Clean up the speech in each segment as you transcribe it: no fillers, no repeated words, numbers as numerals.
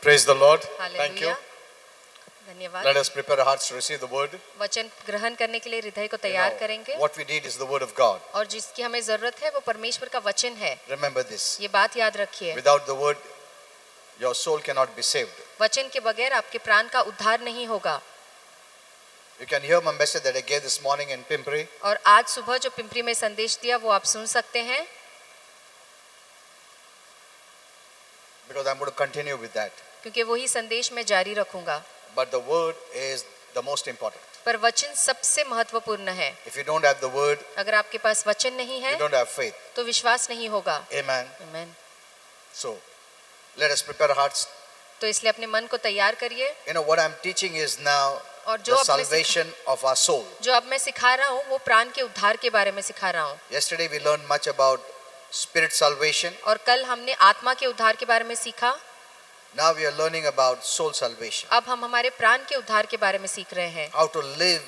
Praise the Lord. Thank you. Hallelujah. धन्यवाद। Let us prepare our hearts to receive the word. वचन ग्रहण करने के लिए हृदय को You तैयार know, करेंगे what we need is the word of God. और जिसकी हमें जरूरत है वो परमेश्वर का वचन है। Remember this. ये बात याद रखिए। Without the word, your soul cannot be saved. वचन के बगैर आपके प्राण का उद्धार नहीं होगा। You can hear my message that I gave this morning in Pimpri. और आज सुबह जो पिंपरी में संदेश दिया वो आप सुन सकते हैं, Because I'm going to continue with that. क्योंकि वही संदेश मैं जारी रखूंगा। But the word is the most important. पर वचन सबसे महत्वपूर्ण है। If you don't have the word, अगर आपके पास वचन नहीं है you don't have faith. तो विश्वास नहीं होगा। Amen. आमीन। So, let us prepare our hearts. तो इसलिए अपने मन को तैयार करिए। You know, what I'm teaching is now और जो the अब मैं salvation of our soul. जो अब मैं सिखा रहा हूँ वो प्राण के उद्धार के बारे में सिखा रहा हूँ। Yesterday we learned much about spirit salvation. और कल हमने आत्मा के उद्धार के बारे में सीखा। Now we are learning about soul salvation. अब हम हमारे प्राण के उद्धार के बारे में सीख रहे हैं How to live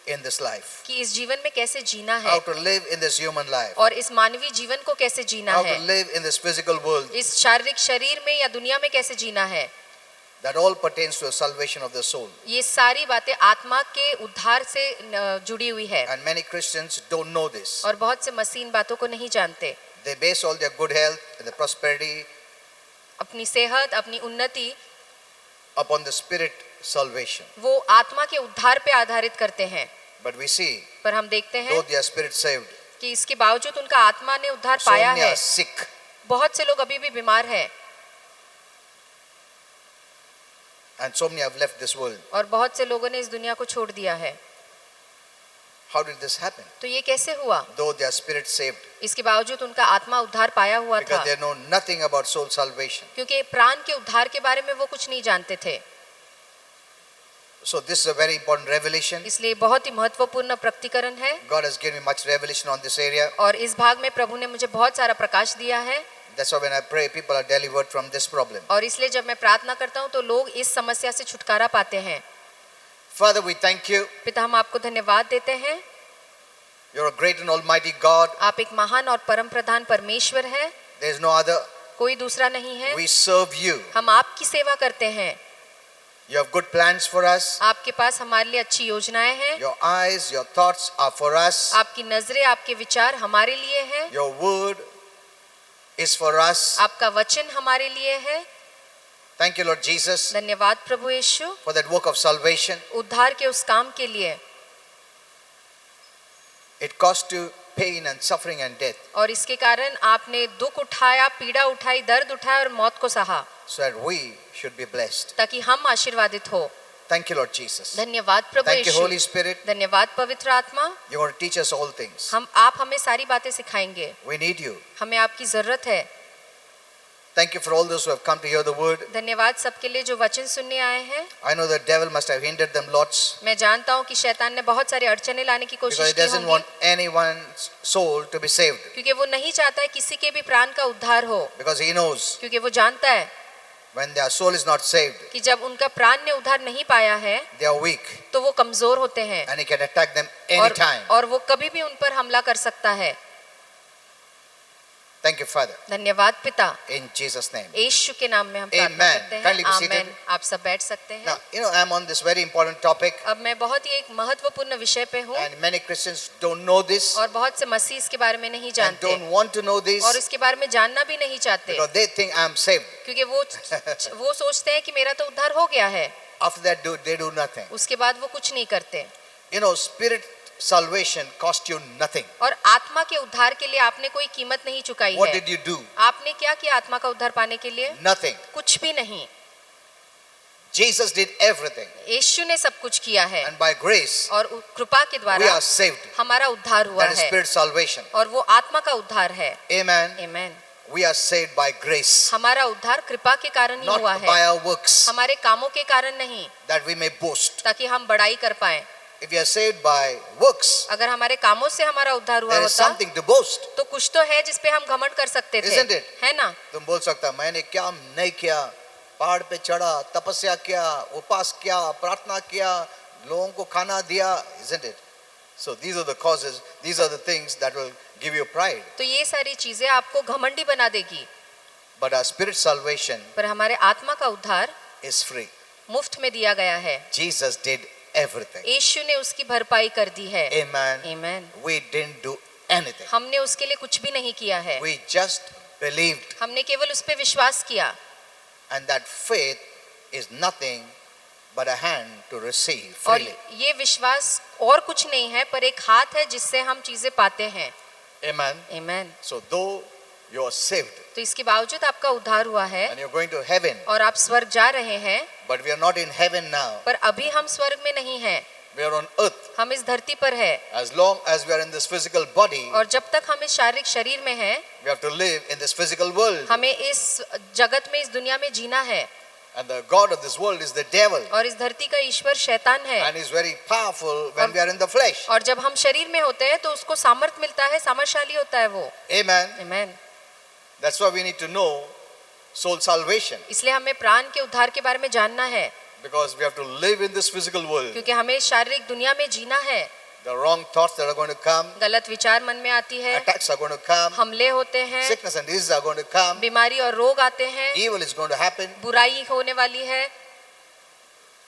in this life. कि इस जीवन में कैसे जीना है How to live in this human life. और इस मानवीय जीवन को कैसे जीना How है, to live in this physical world. इस शारीरिक शरीर में या दुनिया में कैसे जीना है। That all pertains to the salvation of the soul. ये सारी बातें आत्मा के उद्धार से जुड़ी हुई है And many Christians don't know this. और बहुत से मसीह इन बातों को नहीं जानते। They base all their good health and their prosperity अपनी सेहत, अपनी उन्नति upon the spirit salvation. वो आत्मा के उद्धार पे आधारित करते हैं। But we see, पर हम देखते though हैं they are spirit saved, कि इसके बावजूद उनका आत्मा ने उद्धार so पाया many है। are sick. बहुत से लोग अभी भी बीमार हैं And so many have left this world. और बहुत से लोगों ने इस दुनिया को छोड़ दिया है। How did this happen? तो ये कैसे हुआ? Though they are spirit saved, इसके बावजूद उनका आत्मा उद्धार पाया हुआ था, because they know nothing about soul salvation. क्योंकि प्राण के उद्धार के बारे में वो कुछ नहीं जानते थे। So this is a very important revelation. इसलिए बहुत ही महत्वपूर्ण प्रकटीकरण है God has given me much revelation on this area. और इस भाग में प्रभु ने मुझे बहुत सारा प्रकाश दिया है। That's why when I pray, people are delivered from this problem. और इसलिए जब मैं प्रार्थना करता हूँ तो लोग इस समस्या से छुटकारा पाते हैं। Father, we thank you. पिता, हम आपको धन्यवाद देते हैं। You're a great and almighty God. आप एक महान और परम प्रधान परमेश्वर है, There is no other. कोई दूसरा नहीं है। We serve you. हम आपकी सेवा करते हैं। You have good plans for us. आपके पास हमारे लिए अच्छी योजनाएं हैं। Your eyes, your thoughts are for us. आपकी नजरें, आपके विचार हमारे लिए हैं। Your word is for us. आपका वचन हमारे लिए है। Thank you, Lord Jesus, धन्यवाद प्रभु यीशु, for that work of salvation. उद्धार के उस काम के लिए। It cost you pain and suffering and death, और इसके कारण आपने दुख उठाया, पीड़ा उठाई, दर्द उठाया और मौत को सहा, so that we should be blessed. ताकि हम आशीर्वादित हो। Thank you, Lord Jesus. धन्यवाद प्रभु Thank you, Yeshu, Holy Spirit. धन्यवाद पवित्र आत्मा। You're going to teach us all things. आप हमें सारी बातें सिखाएंगे। We need you. हमें आपकी जरूरत है। Thank you for all those who have come to hear the word. धन्यवाद सबके लिए जो वचन सुनने आए हैं। I know the devil must have hindered them lots, मैं जानता हूँ कि शैतान ने बहुत सारी अड़चने लाने की because कोशिश he की doesn't होंगी, want anyone's soul to be saved, क्योंकि वो नहीं चाहता है किसी के भी प्राण का उद्धार हो, because he knows क्योंकि वो जानता है when their soul is not saved, कि जब उनका प्राण ने उद्धार नहीं पाया है they are weak तो वो कमजोर होते हैं and he can attack them और, anytime. और वो कभी भी उन पर हमला कर सकता है। Thank you, Father. धन्यवाद पिता, In Jesus' name. यीशु के नाम में हम प्रार्थना Amen. करते हैं। Kindly be seated. आमेन। आप सब बैठ सकते हैं। Now, you know, I'm on this very important topic, अब मैं बहुत ही एक महत्वपूर्ण विषय पे हूँ and many Christians don't know this और बहुत से मसीह इसके बारे में नहीं and जानते don't want to know और this, इसके बारे में जानना भी नहीं चाहते, because they think I'm saved. क्योंकि वो सोचते हैं कि मेरा तो उद्धार हो गया है। After that, they do nothing. उसके बाद वो कुछ नहीं करते। You know, spirit salvation cost you nothing. और आत्मा के उद्धार के लिए आपने कोई कीमत नहीं चुकाई What है। did you do? आपने क्या किया आत्मा का उद्धार पाने के लिए? Nothing. कुछ भी नहीं। Jesus did everything, यीशु ने सब कुछ किया है and by grace और कृपा के we द्वारा are saved. हमारा उद्धार हुआ That is है spirit salvation. और वो आत्मा का उद्धार है। Amen. Amen. We are saved by grace, हमारा उद्धार कृपा के कारण ही not हुआ by है, our works, हमारे कामों के कारण नहीं, that we may boast. ताकि हम बड़ाई कर पाए। If you are saved by works, अगर हमारे कामों से हमारा उद्धार हुआ there is होता something to boast. तो कुछ तो है जिसपे हम घमंड कर सकते थे, Isn't it? है ना? तुम बोल सकता मैंने क्या नहीं किया, पहाड़ पे चढ़ा, तपस्या किया, उपवास किया, प्रार्थना किया, लोगों को खाना दिया, isn't it? So these are the causes, these are the things that will give you pride. तो ये सारी चीजें आपको घमंडी बना देगी। But our spirit salvation पर हमारे आत्मा का उद्धार is free. मुफ्त में दिया गया है। Jesus did everything. यीशु ने उसकी भरपाई कर दी है। Amen. आमीन। We didn't do anything. हमने उसके लिए कुछ भी नहीं किया है। We just believed. हमने केवल उस पे विश्वास किया। And that faith is nothing but a hand to receive और freely. ये विश्वास और कुछ नहीं है पर एक हाथ है जिससे हम चीजें पाते हैं। Amen. आमीन। So though you are saved तो इसके बावजूद आपका उद्धार हुआ है and you're going to heaven, और आप स्वर्ग जा रहे हैं, but we are not in heaven now. पर अभी हम स्वर्ग में नहीं हैं। We are on earth. हम इस धरती पर है As long as we are in this physical body, और जब तक हम इस शारीरिक शरीर में हैं, we have to live in this physical world. हमें इस जगत में, इस दुनिया में जीना है। And the God of this world is the devil. और इस धरती का ईश्वर शैतान है। And he's very powerful when we are in the flesh. और जब हम शरीर में होते हैं तो उसको सामर्थ मिलता है, सामर्थशाली होता है वो। Amen. आमीन। That's why we need to know soul salvation. इसलिए हमें प्राण के उद्धार के बारे में जानना है, Because we have to live in this physical world. क्योंकि हमें इस शारीरिक दुनिया में जीना है। The wrong thoughts that are going to come, गलत विचार मन में आती है, attacks are going to come, हमले होते हैं, sickness and diseases are going to come, बीमारी और रोग आते हैं, evil is going to happen. बुराई होने वाली है।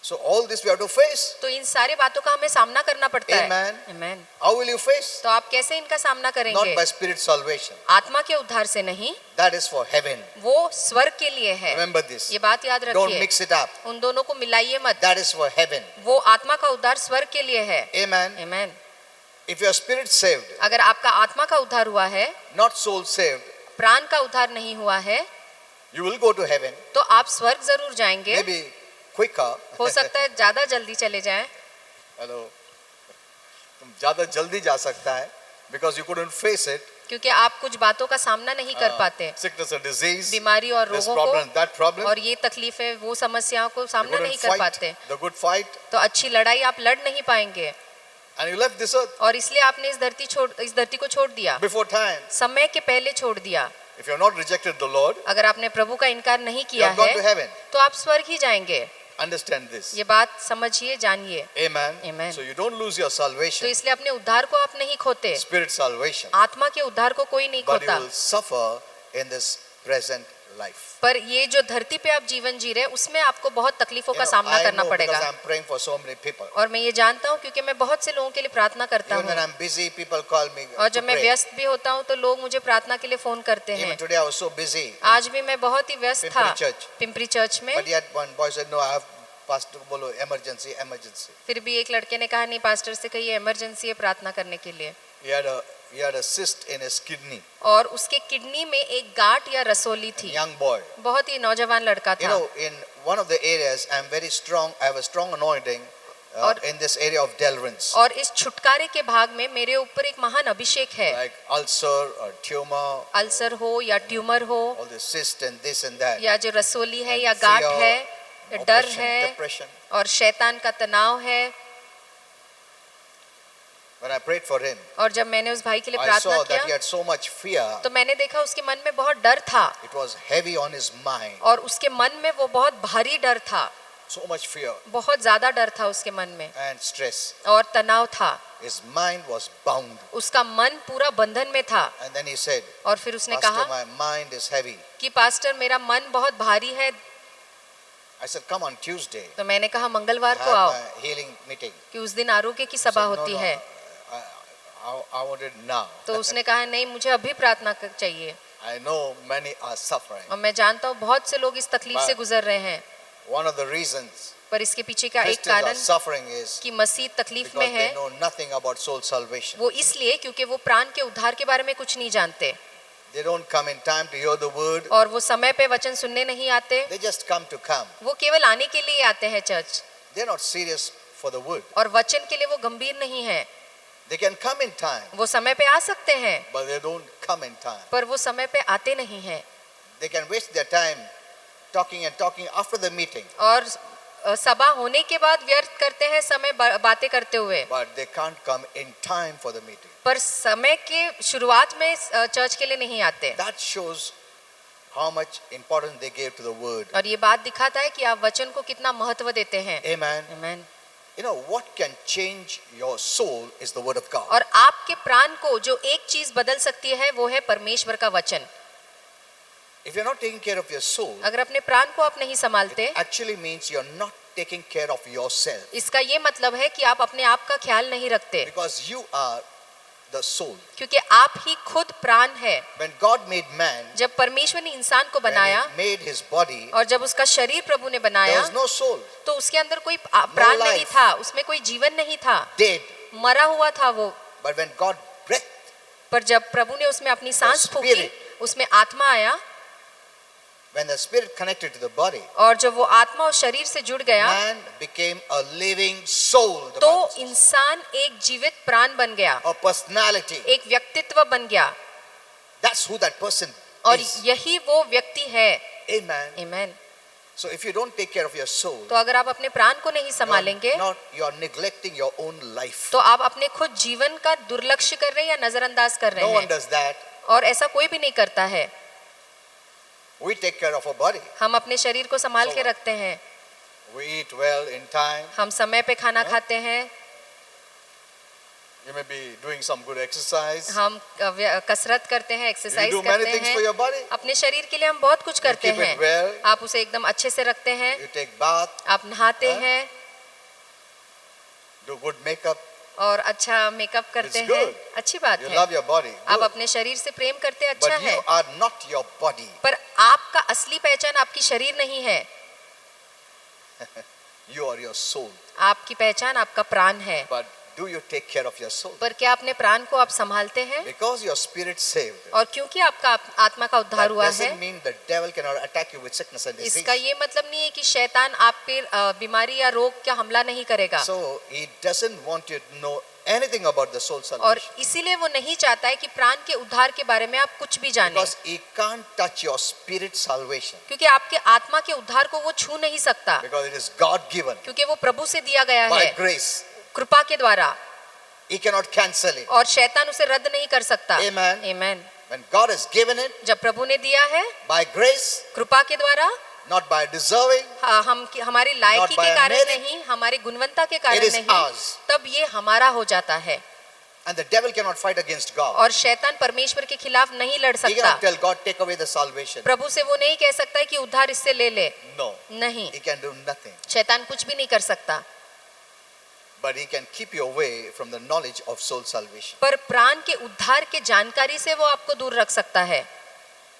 So all this we have to face. तो इन सारे बातों का हमें सामना करना पड़ता है। Amen. आमीन। How will you face? तो आप कैसे इनका सामना Not करेंगे? by spirit salvation. आत्मा के उद्धार से नहीं, That is for heaven. वो स्वर्ग के लिए है। Remember this. ये बात याद Don't रखिए, mix it up. उन दोनों को मिलाइए मत। That is for heaven. वो आत्मा का उद्धार स्वर्ग के लिए है। Amen. आमीन। If your spirit saved, अगर आपका आत्मा का उद्धार हुआ है, not soul saved, प्राण का उद्धार नहीं हुआ है, you will go to heaven. तो आप स्वर्ग जरूर जाएंगे। Maybe quicker. हो सकता है ज्यादा जल्दी चले जाएं। Hello. तुम ज़्यादा जल्दी जा सकता है because you couldn't face it. क्योंकि आप कुछ बातों का सामना नहीं कर पाते। Sickness or disease, बीमारी और this रोगों problem, को that problem. और ये तकलीफें, वो समस्याओं को You सामना नहीं couldn't कर fight पाते, the good fight, तो अच्छी लड़ाई आप लड़ नहीं पाएंगे। and you left this earth और इसलिए आपने इस धरती को छोड़ दिया, before time. समय के पहले छोड़ दिया। If you have not rejected the Lord, अगर आपने प्रभु का इनकार नहीं you किया have gone to है, heaven. तो आप स्वर्ग ही जाएंगे। Understand this. ये बात समझिए, जानिए। Amen. Amen. So you don't lose your तो salvation, इसलिए अपने उद्धार को आप नहीं खोते, spirit salvation, आत्मा के उद्धार को कोई नहीं but you खोता। will suffer in this present life. पर ये जो धरती पे आप जीवन जी रहे हैं, उसमें आपको बहुत तकलीफों का सामना I करना know because पड़ेगा। I'm praying for so many people. और मैं ये जानता हूँ क्योंकि मैं बहुत से लोगों के लिए प्रार्थना करता Even when हूँ। I'm busy, people call me और to जब मैं pray. व्यस्त भी होता हूँ तो लोग मुझे प्रार्थना के लिए फोन करते Even हैं। today I was so busy, आज भी मैं बहुत ही व्यस्त था Pimpri Church. पिंपरी चर्च में। but yet one boy said, "No, I have pastor बोलो emergency, emergency." फिर भी एक लड़के ने कहा, नहीं पास्टर से कहिए इमरजेंसी है प्रार्थना करने के लिए। He had a cyst in his kidney. और उसके किडनी में एक गांठ या रसोली थी। Young boy. बहुत ही नौजवान लड़का You था। know, in one of the areas, I'm very strong. I have a strong anointing और- in this area of deliverance, और इस छुटकारे के भाग में मेरे ऊपर एक महान अभिषेक है। like ulcer or tumor, ulcer हो या ट्यूमर हो all the cyst and this and that, या जो रसोली है And या गांठ fear, है, या डर oppression, है depression. और शैतान का तनाव है। When I prayed for him, और जब मैंने उस भाई के लिए I प्रार्थना saw that he किया had so much fear. तो मैंने देखा उसके मन में बहुत डर था It was heavy on his mind. और उसके मन में वो बहुत भारी डर था, So much fear बहुत ज्यादा डर था उसके मन में and stress. और तनाव था। His mind was bound. उसका मन पूरा बंधन में था। And then he said, और फिर उसने "Pastor, कहा my mind is heavy." कि पास्टर मेरा मन बहुत भारी है। I said, "Come on Tuesday. तो मैंने कहा I मंगलवार को have आओ my healing meeting." कि उस दिन आरोग्य की I सभा said, "No, होती no, है। I want it now." तो उसने कहा नहीं, मुझे अभी प्रार्थना चाहिए। I know many are suffering. और मैं जानता हूँ बहुत से लोग इस तकलीफ से गुजर रहे हैं, One of the reasons पर इसके पीछे का एक Christians are कारण suffering is कि मसीह तकलीफ में because है, they know nothing about soul salvation. वो इसलिए क्योंकि वो प्राण के उद्धार के बारे में कुछ नहीं जानते They don't come in time to hear the word. और वो समय पे वचन सुनने नहीं आते। They just come to come. वो केवल आने के लिए आते हैं church, They're not serious for the word. और वचन के लिए वो गंभीर नहीं है। They can come in time, वो समय पे आ सकते हैं but they don't come in time. पर वो समय पे आते नहीं हैं। They can waste their time talking and talking after the meeting, और सभा होने के बाद व्यर्थ करते हैं समय बातें करते हुए, but they can't come in time for the meeting. पर समय के शुरुआत में चर्च के लिए नहीं आते। That shows how much importance they gave to the word. और ये बात दिखाता है कि आप वचन को कितना महत्व देते हैं। Amen. आमीन। You know what can change your soul is the word of God. और आपके प्राण को जो एक चीज बदल सकती है वो है परमेश्वर का वचन। If you're not taking care of your soul, अगर अपने प्राण को आप नहीं संभालते, actually means you're not taking care of yourself. इसका ये मतलब है कि आप अपने आप का ख्याल नहीं रखते, Because you are the soul. क्योंकि आप ही खुद प्राण है। When God made man, जब परमेश्वर ने इंसान को when बनाया he made his body, और जब उसका शरीर प्रभु ने there बनाया, was no soul, तो उसके अंदर कोई प्राण नहीं life. था, उसमें कोई जीवन नहीं था, dead. मरा हुआ था वो। But when God breathed, पर जब प्रभु ने उसमें अपनी सांस फूकी, spirit. उसमें आत्मा आया, when the spirit connected to the body, और जब वो आत्मा और शरीर से जुड़ गया, man became a living soul. The तो Bible says. इंसान एक जीवित प्राण बन गया, A personality. एक व्यक्तित्व बन गया, That's who that person और is. यही वो व्यक्ति है। Amen. Amen. So if you don't take care of your soul, तो अगर आप अपने प्राण को नहीं संभालेंगे, you're neglecting your own life. तो आप अपने खुद जीवन का दुर्लक्ष्य कर रहे हैं या नजरअंदाज कर रहे No one हैं, does that. और ऐसा कोई भी नहीं करता है। We take care of our body. हम अपने शरीर को संभाल So के what? रखते हैं, We eat well in time. हम समय पे खाना खाते हैं, You may be doing some good exercise. हम कसरत करते हैं, You एक्सरसाइज do many करते things for हैं, your body. अपने शरीर के लिए हम बहुत कुछ करते keep it हैं। well. आप उसे एकदम अच्छे से रखते हैं, You take bath, आप नहाते हाँ? हैं do good makeup. और अच्छा मेकअप करते It's हैं, good. अच्छी बात You है। love your body. आप Good. अपने शरीर से प्रेम करते हैं, अच्छा But है, you are not your body. पर आपका असली पहचान आपकी शरीर नहीं है, You are your soul. आपकी पहचान आपका प्राण है। But do you take care of your soul? पर क्या अपने प्राण को आप संभालते हैं? Because your spirit saved. और क्योंकि आपका आत्मा का उद्धार That हुआ है, doesn't mean the devil cannot attack you with sickness and disease. इसका ये मतलब नहीं है कि शैतान आप पे बीमारी या रोग का हमला नहीं करेगा, So he doesn't want you to know anything about the soul और salvation. इसीलिए वो नहीं चाहता है कि प्राण के उद्धार के बारे में आप कुछ भी जानें, Because he can't touch your spirit salvation. क्योंकि आपके आत्मा के उद्धार को वो छू नहीं सकता, Because it is God given क्योंकि वो प्रभु से दिया गया by है, grace. कृपा के द्वारा, He cannot cancel it. और शैतान उसे रद्द नहीं कर सकता। Amen. Amen. When God has given it जब प्रभु ने दिया है by grace, कृपा के द्वारा, not by deserving, हम हमारी लायकी by के our कारण merit, नहीं, हमारी गुणवत्ता के it कारण is नहीं, ours. तब ये हमारा हो जाता है, And the devil cannot fight against God. और शैतान परमेश्वर के खिलाफ नहीं लड़ He सकता। cannot tell God, take away the salvation. प्रभु से वो नहीं कह सकता है कि उद्धार इससे ले ले, No, नहीं, he can do nothing. शैतान कुछ भी नहीं कर सकता, But he can keep you away from the knowledge of soul salvation. पर प्राण के उद्धार के जानकारी से वो आपको दूर रख सकता है।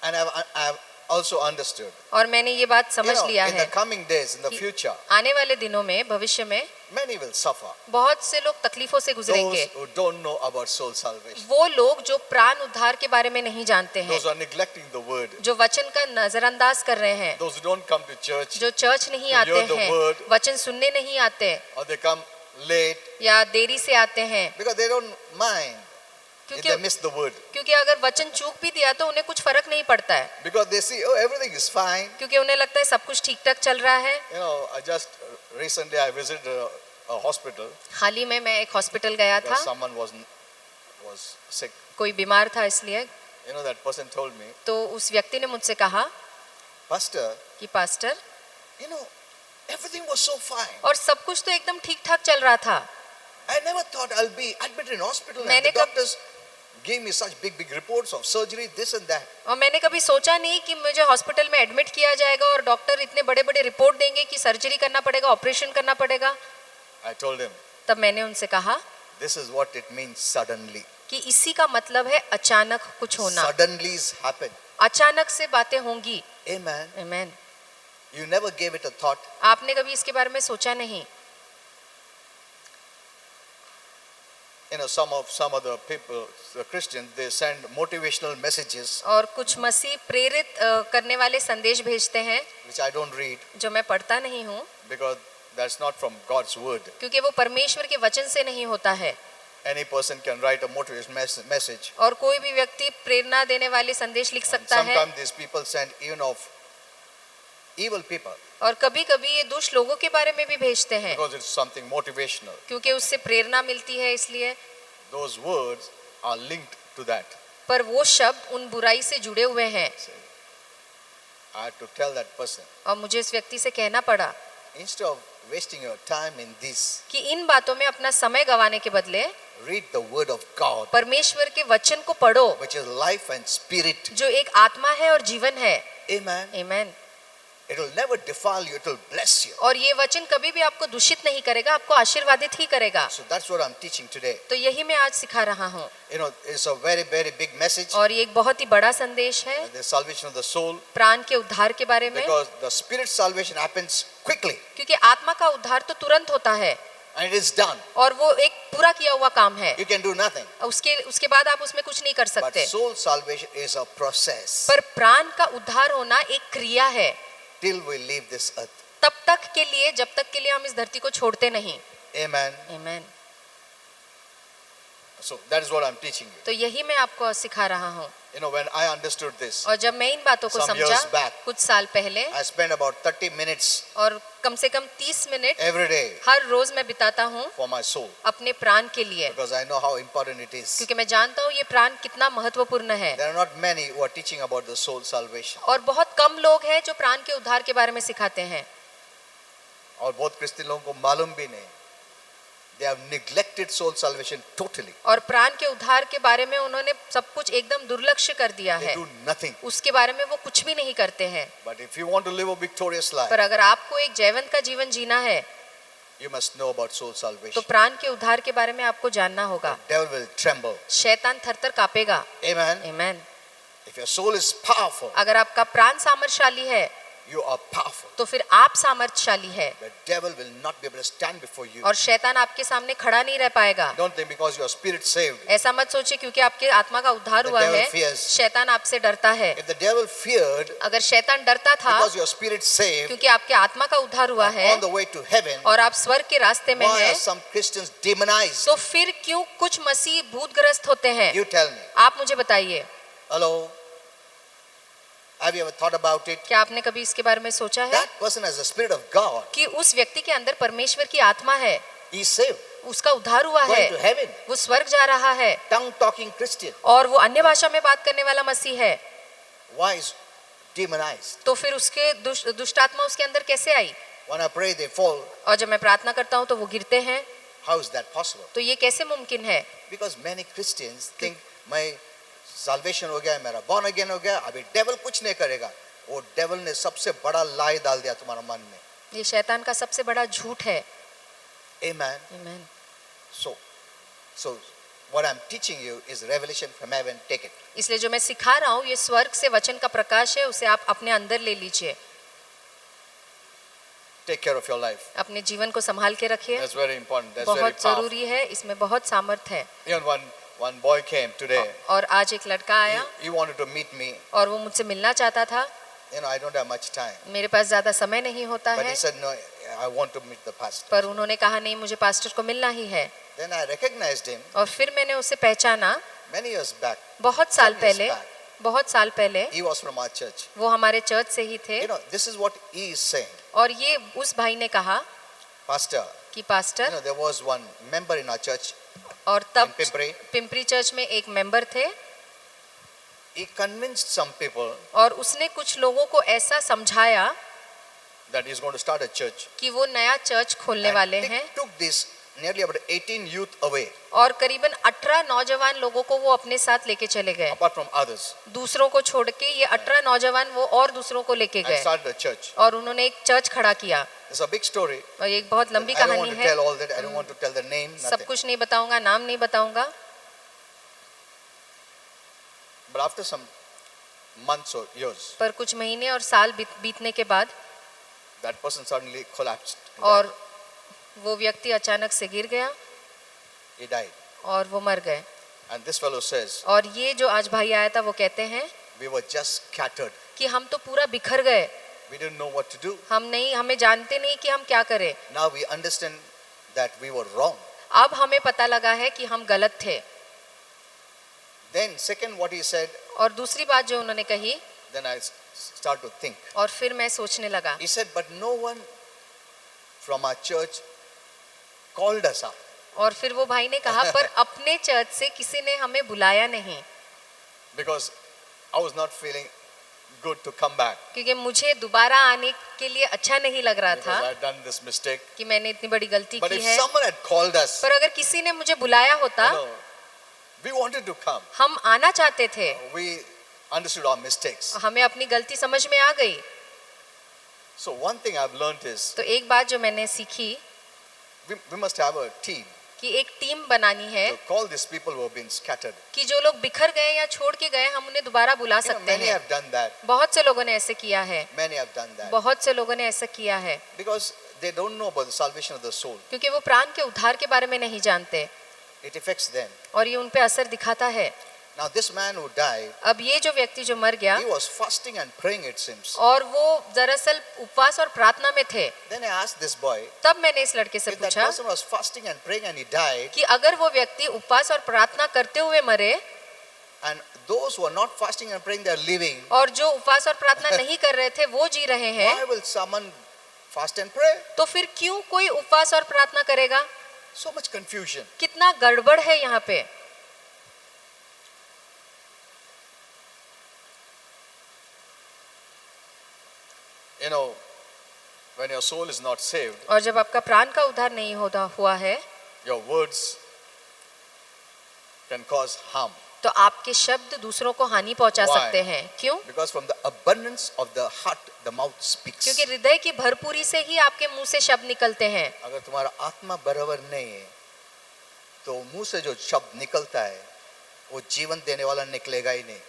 And I've also understood. और मैंने ये बात You समझ know, लिया in the है coming days, in the कि future, आने वाले दिनों में, भविष्य में many will suffer. बहुत से लोग तकलीफों से Those गुजरेंगे, who don't know about soul salvation. वो लोग जो प्राण उद्धार के बारे में नहीं जानते हैं, Those who are neglecting the word. जो वचन का नजरअंदाज कर रहे हैं, Those who don't come to church, जो चर्च नहीं To आते hear the हैं, word. वचन सुनने नहीं आते, or they come late या देरी से आते हैं, because they don't mind if they क्योंकि miss the word. क्योंकि अगर वचन चूक भी दिया तो उन्हें कुछ फर्क नहीं पड़ता है, Because they see, oh, everything is fine. क्योंकि उन्हें लगता है सब कुछ ठीक ठाक चल रहा है। You know, I just recently I visited a hospital हाल ही में मैं एक हॉस्पिटल गया था, because someone was sick. कोई बीमार था, इसलिए You know, that person told me, तो उस व्यक्ति ने मुझसे कहा Pastor, कि pastor, you know, everything was so fine. और सब कुछ तो एकदम ठीक ठाक चल रहा था, I never thought I'll be admitted in hospital and मैंने the doctors gave me such big reports of surgery, this and that. और मैंने कभी सोचा नहीं कि मुझे हॉस्पिटल में एडमिट किया जाएगा और डॉक्टर इतने बड़े बड़े रिपोर्ट देंगे कि सर्जरी करना पड़ेगा, ऑपरेशन करना पड़ेगा। I told him, तब मैंने उनसे कहा this is what it means suddenly. कि इसी का मतलब है अचानक कुछ होना, Suddenly's happen. अचानक से बातें होंगी। Amen. Amen. You never gave it a thought. आपने कभी इसके बारे में सोचा नहीं? You know, some of the people, the Christians, they send motivational messages और कुछ मसीह प्रेरित करने वाले संदेश भेजते हैं, which I don't read जो मैं पढ़ता नहीं हूँ, because that's not from God's word. क्योंकि वो परमेश्वर के वचन से नहीं होता है। Any person can write a motivational message. और कोई भी व्यक्ति प्रेरणा देने वाले संदेश लिख And सकता है, sometimes these people send even of evil people और कभी कभी ये दुष्ट लोगों के बारे में भी भेजते हैं, because it's something motivational. क्योंकि उससे प्रेरणा मिलती है इसलिए। Those words are linked to that. पर वो शब्द उन बुराई से जुड़े हुए हैं, I had to tell that person, और मुझे इस व्यक्ति से कहना पड़ा instead of wasting your time in this, कि इन बातों में अपना समय गंवाने के बदले read the word of God, परमेश्वर के वचन को पढ़ो, which is life and spirit. जो एक आत्मा है और जीवन है। Amen. Amen. It will never defile you, it will bless you. और ये वचन कभी भी आपको दूषित नहीं करेगा, आपको आशीर्वादित ही करेगा। So that's what I'm teaching today. तो यही मैं आज सिखा रहा हूँ। You know, it's a very, very big message. और ये एक बहुत ही बड़ा संदेश है The salvation of the soul. प्राण के उद्धार के बारे में, Because the spirit salvation happens quickly क्योंकि आत्मा का उद्धार तो तुरंत होता है and it is done. और वो एक पूरा किया हुआ काम है। You can do nothing. उसके बाद आप उसमें कुछ नहीं कर But सकते। soul salvation is a process पर प्राण का उद्धार होना एक क्रिया है, till we leave this earth. तब तक के लिए, जब तक के लिए हम इस धरती को छोड़ते नहीं। Amen. Amen. So that is what I'm teaching you. तो यही मैं आपको सिखा रहा हूँ। You know, when I understood this, और जब मैं इन बातों को Some समझा years back, कुछ साल पहले, I spent about 30 minutes और कम से कम 30 मिनट every day हर रोज मैं बिताता हूँ for my soul अपने प्राण के लिए, because I know how important it is. क्योंकि मैं जानता हूँ ये प्राण कितना महत्वपूर्ण है। There are not many who are teaching about the soul salvation. और बहुत कम लोग हैं जो प्राण के उद्धार के बारे में सिखाते हैं। और बहुत क्रिश्चियन लोगों को मालूम भी नहीं. They have neglected soul salvation totally. और प्राण के उद्धार के बारे में उन्होंने सब कुछ एकदम दुर्लक्ष्य कर दिया They है, do nothing. उसके बारे में वो कुछ भी नहीं करते हैं। But if you want to live a victorious life, पर अगर आपको एक जयवंत का जीवन जीना है you must know about soul तो salvation. प्राण के उद्धार के बारे में आपको जानना होगा। The devil will tremble. शैतान थरथर कांपेगा। Amen. Amen. If your soul is powerful, अगर आपका प्राण सामर्थशाली है you are powerful. तो फिर आप सामर्थशाली है The devil will not be able to stand before you. और शैतान आपके सामने खड़ा नहीं रह पाएगा। Don't think because you are spirit saved. ऐसा मत सोचिए क्योंकि आपके आत्मा का उद्धार The हुआ devil है fears. शैतान आपसे डरता है। If the devil feared अगर शैतान डरता था because you are spirit saved क्योंकि आपके आत्मा का उद्धार हुआ है on the way to heaven, और आप स्वर्ग के रास्ते में why हैं, are some Christians demonized? तो फिर क्यों कुछ मसीह भूतग्रस्त होते हैं? You tell me. आप मुझे बताइए, Hello? Have you ever thought about it? क्या आपने कभी इसके बारे में सोचा है That person has the spirit of God. कि उस व्यक्ति के अंदर परमेश्वर की आत्मा है, He's saved. उसका उद्धार हुआ है, Going to heaven. वो स्वर्ग जा रहा है Tongue talking Christian. और वो अन्य भाषा में बात करने वाला मसीह है, Why is demonized? तो फिर उसके दुष्ट आत्मा उसके अंदर कैसे आई? When I pray, they fall. और जब मैं प्रार्थना करता हूँ तो वो गिरते हैं, How is that possible? तो ये कैसे मुमकिन है? Because many Christians think my salvation हो गया, मेरा born again हो गया, अभी devil कुछ नहीं करेगा. वो devil ने सबसे बड़ा lie डाल दिया तुम्हारा मन में. ये शैतान का सबसे बड़ा झूठ है। Amen. आमीन। So what I'm teaching you is revelation from heaven. Take it. इसलिए जो मैं सिखा रहा हूँ ये स्वर्ग से वचन का प्रकाश है, उसे आप अपने अंदर ले लीजिए। Take care of your life. अपने जीवन को संभाल के रखिए, That's very important. That's very बहुत powerful. जरूरी है, इसमें बहुत सामर्थ है। Even one boy came today. और आज एक लड़का आया He wanted to meet me. और वो मुझसे मिलना चाहता था। You know, I don't have much time. मेरे पास ज्यादा समय नहीं होता But है, he said, no, I want to meet the pastor. पर उन्होंने कहा नहीं, मुझे पास्टर को मिलना ही है। Then I recognized him और फिर मैंने उसे पहचाना। many years back. बहुत साल Some years पहले, back. बहुत साल पहले He was from our church. वो हमारे चर्च से ही थे। You know, this is what he is saying. और ये उस भाई ने कहा Pastor, कि you pastor, know, there was one member in our church और तब in Pimpri. पिंपरी चर्च में एक मेंबर थे He convinced some people और उसने कुछ लोगों को ऐसा समझाया that he's going to start a church. कि वो नया चर्च खोलने वाले And he हैं took this nearly about 18 youth away, और करीबन 18 नौजवान लोगों को वो अपने साथ लेके चले गए। apart from others, दूसरों को छोड़ के ये 18 नौजवान वो और दूसरों को लेके and गए started a church. और उन्होंने एक चर्च खड़ा किया। It's a big story. और ये एक बहुत लंबी I don't कहानी want to है, tell all that. I don't want to tell the name. सब Nothing. कुछ नहीं बताऊंगा, नाम नहीं बताऊंगा। But after some months or years, पर कुछ महीने और साल बीतने के बाद that person suddenly collapsed. and और died. वो व्यक्ति अचानक से गिर गया He died. और वो मर गए। And this fellow says, और ये जो आज भाई आया था वो कहते हैं we were just scattered. कि हम तो पूरा बिखर गए, We didn't know what to do. हमें जानते नहीं कि हम क्या करें। Now we understand that we were wrong. अब हमें पता लगा है कि हम गलत थे। Then second what he said, और दूसरी बात जो उन्होंने कही, then I start to think. और फिर मैं सोचने लगा, He said, but no one from our church called us up. और फिर वो भाई ने कहा पर अपने चर्च से किसी ने हमें बुलाया नहीं, Because I was not feeling good to come back. क्योंकि मुझे दोबारा आने के लिए अच्छा नहीं लग रहा Because था I had done this mistake. कि मैंने इतनी बड़ी गलती But की if है। someone had called us, पर अगर किसी ने मुझे बुलाया होता, you know, we wanted to come. हम आना चाहते थे। understood our mistakes. हमें अपनी गलती समझ में आ गई। So one thing I've learned is तो एक बात जो मैंने सीखी we must have a team कि एक टीम बनानी है to call these people who have been scattered. कि जो लोग बिखर गए या छोड़ के गए हम उन्हें दोबारा बुला You know, सकते many हैं। have done that. बहुत से लोगों ने ऐसे किया है, Many have done that बहुत से लोगों ने ऐसा किया है because they don't know about the salvation of the soul. क्योंकि वो प्राण के उद्धार के बारे में नहीं जानते It affects them. और ये उन पे असर दिखाता है। Now this man who died, अब ये जो व्यक्ति जो मर गया he was fasting and praying, it seems. और वो दरअसल उपवास और प्रार्थना में थे। Then I asked this boy, तब मैंने इस लड़के से if that पूछा person was fasting and praying and he died, कि अगर वो व्यक्ति उपवास और प्रार्थना करते हुए मरे and those who are not fasting and praying, they are living, और जो उपवास और प्रार्थना नहीं कर रहे थे वो जी रहे हैं, why will someone fast and pray? तो फिर क्यों कोई उपवास और प्रार्थना करेगा? So much confusion. कितना गड़बड़ है यहाँ पे। You know, when your soul is not saved, और जब आपका प्राण का उद्धार नहीं होता हुआ है your words can cause harm. तो आपके शब्द दूसरों को हानि पहुंचा Why? सकते हैं। क्यों? Because from the abundance of the heart, the mouth speaks. क्योंकि हृदय की भरपूरी से ही आपके मुंह से शब्द निकलते हैं। अगर तुम्हारा आत्मा बराबर नहीं है, तो मुंह से जो शब्द निकलता है, वो जीवन देने वाला निकलेगा ही नहीं.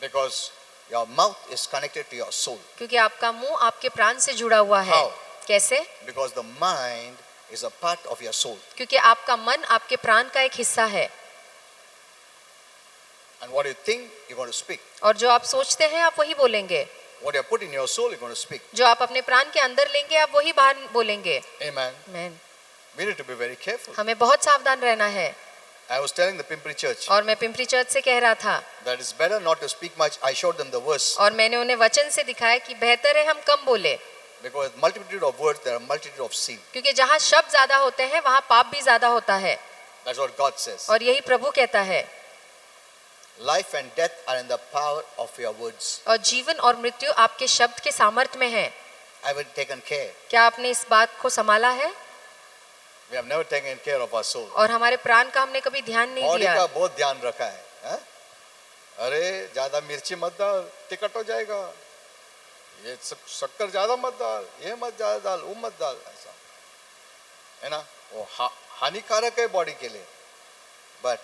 Because your mouth is connected to your soul. क्योंकि आपका मुंह आपके प्राण से जुड़ा हुआ है। How? कैसे? Because the mind is a part of your soul. क्योंकि आपका मन आपके प्राण का एक हिस्सा है And what you think, you're going to speak. और जो आप सोचते हैं आप वही बोलेंगे। What you put in your soul, you're going to speak. जो आप अपने प्राण के अंदर लेंगे आप वही बाहर बोलेंगे। Amen. आमीन। We need to be very careful. हमें बहुत सावधान रहना है। I was telling the Pimpri church और मैं पिंपरी चर्च से कह रहा था that it's better not to speak much. I showed them the verse. और मैंने उन्हें वचन से दिखाया कि बेहतर है हम कम बोले, Because multitude of words, there are multitude of sin. क्योंकि जहाँ शब्द ज्यादा होते हैं वहाँ पाप भी ज्यादा होता है। That's what God says. और यही प्रभु कहता है। Life and death are in the power of your words. और जीवन और मृत्यु आपके शब्द के सामर्थ्य में है। I will taken care. क्या आपने इस बात को संभाला है? We have never taken care of our soul. और हमारे प्राण का हमने कभी ध्यान नहीं बॉडी दिया। का बहुत ध्यान रखा है, हाँ? अरे ज्यादा मिर्ची मत डाल, टिकट हो जाएगा, ये शक्कर ज्यादा मत डाल, ये मत ज्यादा डाल, वो मत डाल, ऐसा है ना, वो हानिकारक है बॉडी के लिए. But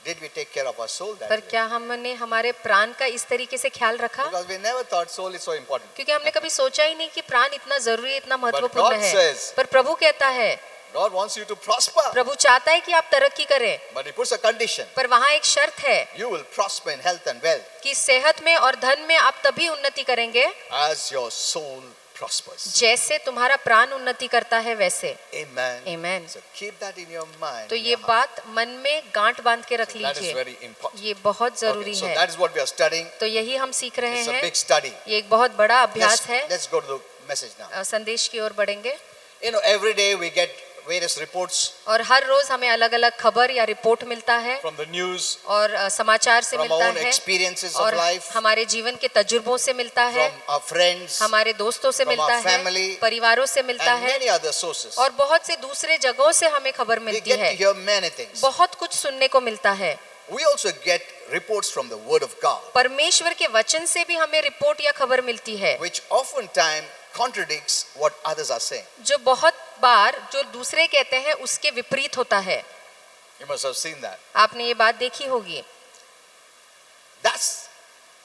did we take care of our soul that पर way? क्या हमने हमारे प्राण का इस तरीके से ख्याल रखा? Because we never thought soul is so important. क्योंकि हमने कभी सोचा ही नहीं कि प्राण इतना जरूरी, इतना महत्वपूर्ण God है। says- पर प्रभु कहता है, God wants you to prosper, प्रभु चाहता है कि आप तरक्की करें, but He puts a condition. पर वहाँ एक शर्त है You will prosper in health and wealth कि सेहत में और धन में आप तभी उन्नति करेंगे as your soul prospers. जैसे तुम्हारा प्राण उन्नति करता है वैसे। Amen. Amen. So keep that in your mind. तो in ये your heart. बात मन में गांठ बांध के रख That is लीजिए, very important. ये बहुत Okay, जरूरी so है। that is what we are studying. तो यही हम सीख रहे It's a हैं, big study. ये एक बहुत बड़ा अभ्यास है। Let's go to the message now. संदेश की ओर बढ़ेंगे। You know, every day we get various reports और हर रोज हमें अलग अलग खबर या रिपोर्ट मिलता है from the news, और समाचार से from मिलता our own है experiences of और life, हमारे जीवन के तजुर्बों से मिलता है, from our friends, हमारे दोस्तों से from मिलता our है, family, परिवारों से मिलता and है many other sources. और बहुत से दूसरे जगहों से हमें खबर We मिलती get to है। hear many things. बहुत कुछ सुनने को मिलता है। We also get reports from the Word of God, परमेश्वर के वचन से भी हमें रिपोर्ट या खबर मिलती है, which oftentimes contradicts what others are saying. जो बहुत बार जो दूसरे कहते हैं उसके विपरीत होता है। You must have seen that. आपने ये बात देखी होगी। That's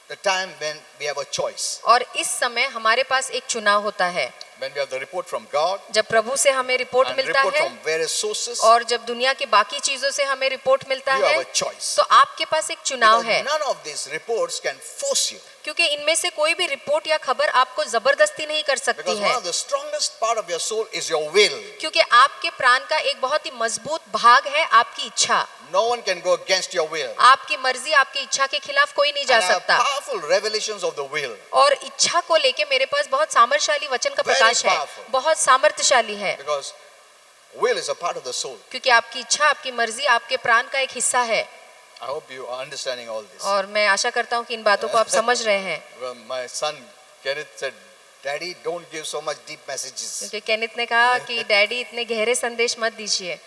the time when we have a choice. और इस समय हमारे पास एक चुनाव होता है। When we have the report from God जब प्रभु से हमें रिपोर्ट and मिलता report है from various sources, और जब दुनिया की बाकी चीजों से हमें रिपोर्ट मिलता you है, have a choice. तो आपके पास एक चुनाव Because है, none of these reports can force you. क्योंकि इनमें से कोई भी रिपोर्ट या खबर आपको जबरदस्ती नहीं कर सकती Because है, one of the strongest part of your soul is your will. क्योंकि आपके प्राण का एक बहुत ही मजबूत भाग है आपकी इच्छा। No one can go against your will. आपकी मर्जी, आपकी इच्छा के खिलाफ कोई नहीं जा And I have सकता। powerful revelations of the will. और इच्छा को लेके मेरे पास बहुत सामर्थ्यशाली वचन का Very प्रकाश है, powerful. बहुत सामर्थ्यशाली है, Because will is a part of the soul. क्योंकि आपकी इच्छा, आपकी मर्जी आपके प्राण का एक हिस्सा है। I hope you are understanding all this. और मैं आशा करता हूँ कि इन बातों को आप समझ रहे हैं। Well, my son Kenneth said, "Daddy, don't give so much deep messages." क्योंकि केनिथ ने कहा कि डैडी इतने गहरे संदेश मत दीजिए,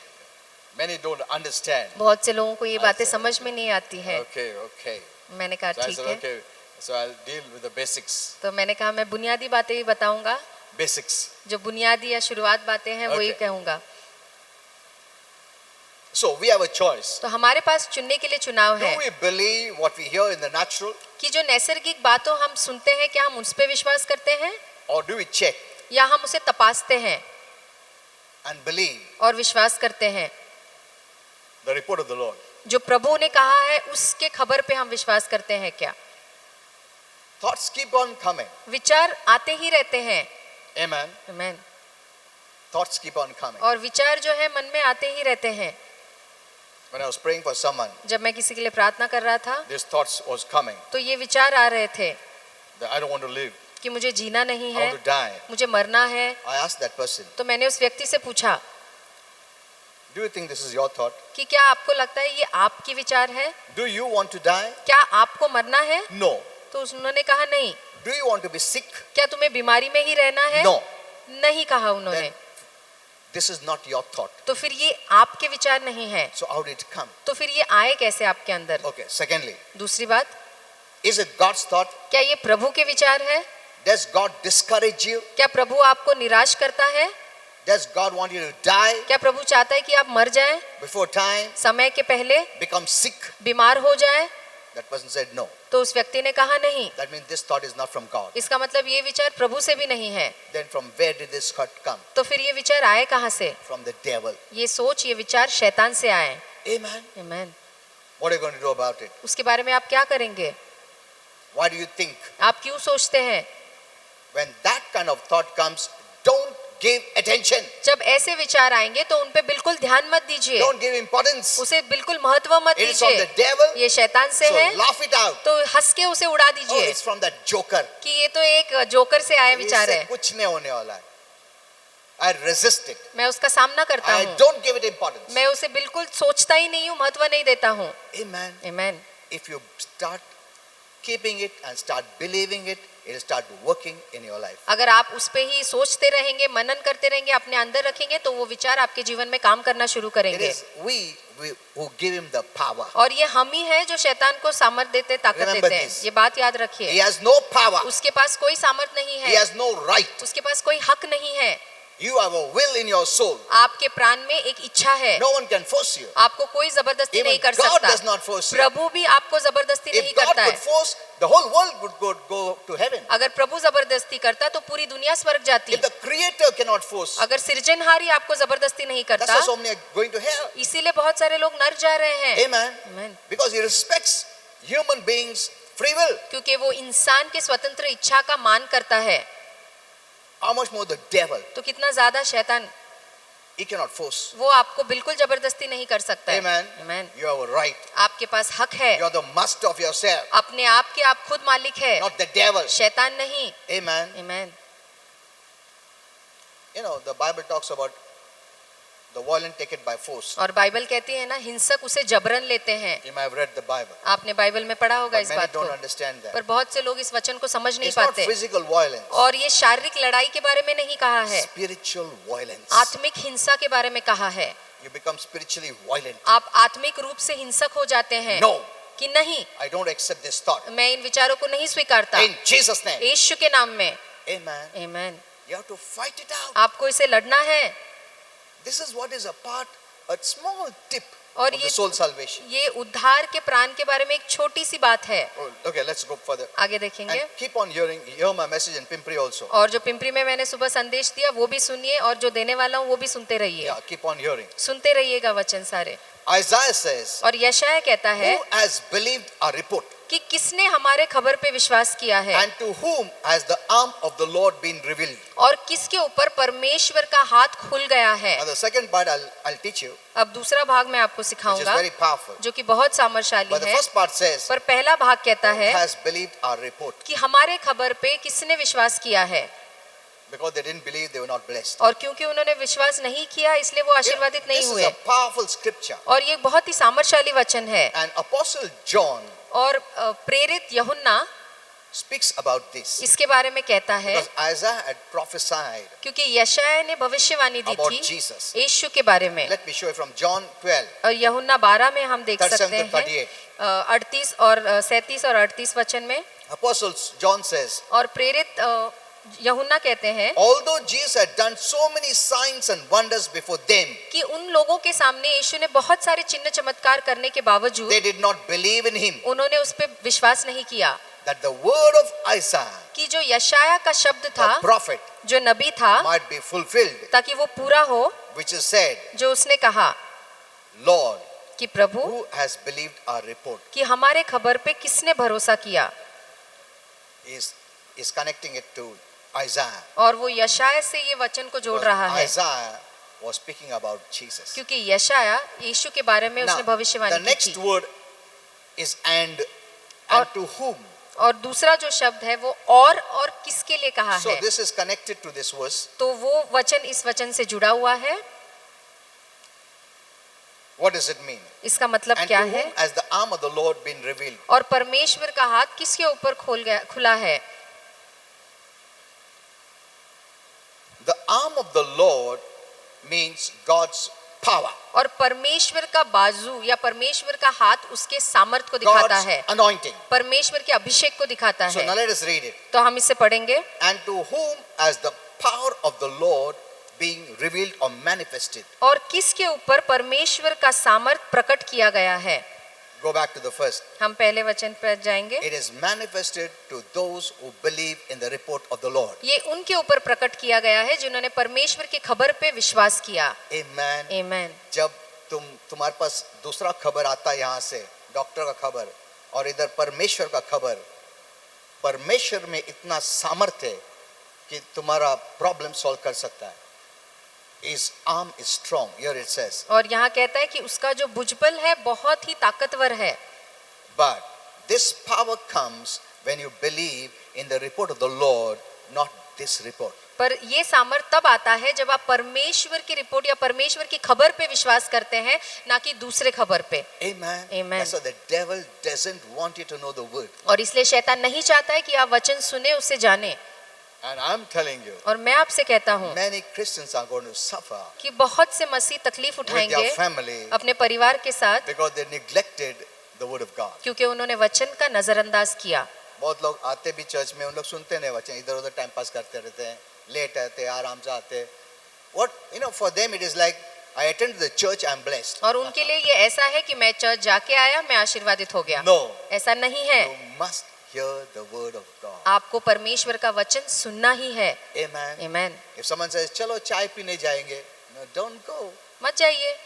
Many don't understand. बहुत से लोगों को ये बातें समझ में नहीं आती है। Okay, okay. मैंने कहा So I ठीक said, है। okay, so I'll deal with the basics. तो मैंने कहा मैं बुनियादी बातें ही बताऊंगा, Basics. जो बुनियादी या शुरुआत बातें हैं वही Okay. कहूंगा। So we have a choice. तो हमारे पास चुनने के लिए चुनाव Do है we believe what we hear in the natural, कि जो नैसर्गिक बातों हम सुनते हैं क्या हम उस पर विश्वास करते हैं or do we check या हम उसे तपासते हैं and believe और विश्वास करते हैं? the report of the Lord? जो प्रभु ने कहा है उसके खबर पे हम विश्वास करते हैं क्या? Thoughts keep on coming. विचार आते ही रहते हैं। Amen. आमीन। Thoughts keep on coming. और विचार जो है मन में आते ही रहते हैं। When I was praying for someone, जब मैं किसी के लिए प्रार्थना कर रहा था these thoughts was coming. तो ये विचार आ रहे थे That I don't want to live. कि मुझे जीना नहीं I है, want to die. मुझे मरना है। I asked that person, तो मैंने उस व्यक्ति से पूछा do you think this is your thought? कि क्या आपको लगता है ये आपकी विचार है? Do you want to die? क्या आपको मरना है? No. तो उन्होंने कहा नहीं। Do you want to be sick? क्या तुम्हें बीमारी में ही रहना है? No. नहीं कहा उन्होंने। Then this is not your thought. तो फिर ये आपके विचार नहीं है, So how did it come? तो फिर ये आए कैसे आपके अंदर? Okay. Secondly, दूसरी बात, is it God's thought? क्या ये प्रभु के विचार है? Does God discourage you? क्या प्रभु आपको निराश करता है? Does God want you to die क्या प्रभु चाहता है कि आप मर जाएं, before time, समय के पहले, become sick? बीमार हो जाएं? That person said no. तो उस व्यक्ति ने कहा नहीं। That means this thought is not from God. इसका मतलब ये विचार प्रभु से भी नहीं है। Then from where did this thought come? तो फिर ये विचार आए कहाँ से? From the devil. ये सोच, ये विचार शैतान से आए। Amen. आमीन। What are you going to do about it? उसके बारे में आप क्या करेंगे? Why do you think आप क्यों सोचते हैं? when that kind of thought comes, don't give attention. जब ऐसे विचार आएंगे तो उन पे बिल्कुल ध्यान मत दीजिए, Don't give importance. उसे बिल्कुल महत्व मत It is from the दीजिए। devil. ये शैतान से So है, laugh it out. तो हंस के उसे उड़ा Oh, दीजिए it's from that joker. कि ये तो एक जोकर से आया विचार इससे है। कुछ नहीं होने वाला है. I resist it. मैं उसका सामना करता I हूँ, don't give it importance. मैं उसे बिल्कुल सोचता ही नहीं हूँ, महत्व नहीं देता हूँ। Amen. आमीन। If you start keeping it and start believing it, it will start working in your life. अगर आप उस पे ही सोचते रहेंगे, मनन करते रहेंगे, अपने अंदर रखेंगे तो वो विचार आपके जीवन में काम करना शुरू It करेंगे। is we who give him the power. और ये हम ही है जो शैतान को सामर्थ देते, ताकत Remember देते हैं। this. ये बात याद He रखिए। has no power. उसके पास कोई सामर्थ नहीं He है, has no right. उसके पास कोई हक नहीं है। You have a will in your soul. आपके प्राण में एक इच्छा है, No one can force you. आपको कोई जबरदस्ती Even नहीं कर God सकता। does not force you. प्रभु भी आपको जबरदस्ती नहीं If God करता could है। force, the whole world would go to heaven. अगर प्रभु जबरदस्ती करता तो पूरी दुनिया स्वर्ग जाती। If the Creator cannot force, अगर सृजनहारी आपको जबरदस्ती नहीं that's करता, why so many are going to hell. इसीलिए बहुत सारे लोग नर जा रहे हैं। Amen. आमीन। Because He respects human beings' free will. क्योंकि वो इंसान के स्वतंत्र इच्छा का मान करता है। How much more the devil? तो कितना ज्यादा शैतान, He cannot force. वो आपको बिल्कुल जबरदस्ती नहीं कर सकता है। Amen. आमीन। You have a right. आपके पास हक है, You are the master of yourself, अपने आप के आप खुद मालिक है, not the devil. शैतान नहीं। Amen. आमीन। You know, the Bible talks about the violent take it by force. और बाइबल कहती है ना, हिंसक उसे जबरन लेते हैं। You may have read the Bible, आपने बाइबल में पढ़ा होगा but इस many बात don't को, understand that. पर बहुत से लोग इस वचन को समझ नहीं It's not पाते। physical violence, और ये शारीरिक लड़ाई के बारे में नहीं कहा है, spiritual violence. आत्मिक हिंसा के बारे में कहा है। You become spiritually violent. आप आत्मिक रूप से हिंसक हो जाते हैं No, कि नहीं, I don't accept this thought. मैं इन विचारों को नहीं स्वीकारता। In Jesus' name. यीशु के नाम में। Amen. आमीन। You have to fight it out. आपको इसे लड़ना है। This is what is a small tip और of the soul salvation. ये उद्धार के प्राण के बारे में एक छोटी सी बात है। Oh, okay, let's go further. आगे देखेंगे। And keep on hear my message in Pimpri also. और जो पिंपरी में मैंने सुबह संदेश दिया वो भी सुनिए, और जो देने वाला हूँ वो भी सुनते रहिए। Yeah, keep on hearing. सुनते रहिएगा वचन सारे। Isaiah says, और यशायाह कहता है who has believed our report? कि किसने हमारे खबर पे विश्वास किया है, And to whom has the arm of the Lord been revealed? और किसके ऊपर परमेश्वर का हाथ खुल गया है। Now the second part I'll teach you, अब दूसरा भाग मैं आपको which is सिखाऊंगा very powerful. जो कि बहुत सामर्थशाली But the है। first part says, पर पहला भाग कहता who है has believed our report? कि हमारे खबर पे किसने विश्वास किया है, Because they didn't believe, they were not blessed. और क्योंकि उन्होंने विश्वास नहीं किया इसलिए वो आशीर्वादित नहीं This is हुए। a powerful scripture. और ये बहुत ही सामर्थशाली वचन है। And Apostle John और प्रेरित यूहन्ना speaks about this. इसके बारे में कहता है, Because Isaiah had prophesied क्योंकि यशायाह ने भविष्यवाणी दी about थी Jesus. यीशु के बारे में। Let me show you from John 12, और यूहन्ना 12 में हम देख 37 सकते to हैं 38 और 37 और 38 वचन में, Apostle John says, और प्रेरित यूहन्ना कहते हैं although Jesus had done so many signs and wonders before them, कि उन लोगों के सामने यीशु ने बहुत सारे चिन्ह चमत्कार करने के बावजूद they did not believe in him. उन्होंने उस पर विश्वास नहीं किया That the word of Isaiah, कि जो यशाया का शब्द था, the prophet, जो नबी था, might be fulfilled, ताकि वो पूरा हो, which is said, जो उसने कहा Lord, कि प्रभु, who has believed our report? कि हमारे खबर पे किसने भरोसा किया, Is connecting it to Isaiah. और वो यशाया से ये वचन को जोड़ रहा है, Isaiah was speaking about Jesus. क्योंकि यशाया यीशु के बारे में उसने Now, भविष्यवाणी the की next थी। word is and और- to whom? और दूसरा जो शब्द है वो और किसके लिए कहा So है, this is connected to this verse. तो वो वचन इस वचन से जुड़ा हुआ है। What does it mean? इसका मतलब And क्या to है? whom has the arm of the Lord been revealed? और परमेश्वर का हाथ किसके ऊपर खुला है? The arm of the Lord means God's power, और परमेश्वर का बाजू या परमेश्वर का हाथ उसके सामर्थ को दिखाता God's है, anointing. परमेश्वर के अभिषेक को दिखाता So now है। let us read it. तो हम इसे पढ़ेंगे। And to whom has the power of the Lord being revealed or manifested? और किसके ऊपर परमेश्वर का सामर्थ प्रकट किया गया है? Go back to the first. हम पहले वचन पर जाएंगे। It is manifested to those who believe in the report of the Lord. ये उनके ऊपर प्रकट किया गया है जिन्होंने परमेश्वर की खबर पे विश्वास किया। Amen. आमीन। जब तुम्हारे पास दूसरा खबर आता है यहाँ से, डॉक्टर का खबर और इधर परमेश्वर का खबर, परमेश्वर में इतना सामर्थ्य है कि तुम्हारा प्रॉब्लम सॉल्व कर सकता है। His arm is strong. Here it says. और यहाँ कहता है कि उसका जो भुजबल है बहुत ही ताकतवर है। But this power comes when you believe in the report of the Lord, not this report. पर ये सामर्थ तब आता है जब आप परमेश्वर की रिपोर्ट या परमेश्वर की खबर पे विश्वास करते हैं, ना कि दूसरे खबर पे। Amen. Amen. That's why the devil doesn't want you to know the word. और इसलिए शैतान नहीं चाहता है कि आप वचन सुने, उसे जाने। And I'm telling you, और मैं आपसे कहता हूँ many Christians are going to suffer कि बहुत से मसीह तकलीफ with उठाएंगे their family अपने परिवार के साथ, because they neglected the word of God. क्योंकि उन्होंने वचन का नजरअंदाज किया। बहुत लोग आते भी चर्च में, उन लोग सुनते नहीं वचन, इधर उधर टाइम पास करते रहते हैं, लेट आते हैं, आराम से आते हैं। What, for them it is like, I attended the church, I'm blessed. और उनके लिए ये ऐसा है कि मैं चर्च जाके आया, मैं आशीर्वादित हो गया। No, ऐसा नहीं है। you must hear the word of God. आपको परमेश्वर का वचन सुनना ही है। Amen. आमीन। If someone says, चलो चाय पीने जाएंगे, no, don't go. मत जाइए,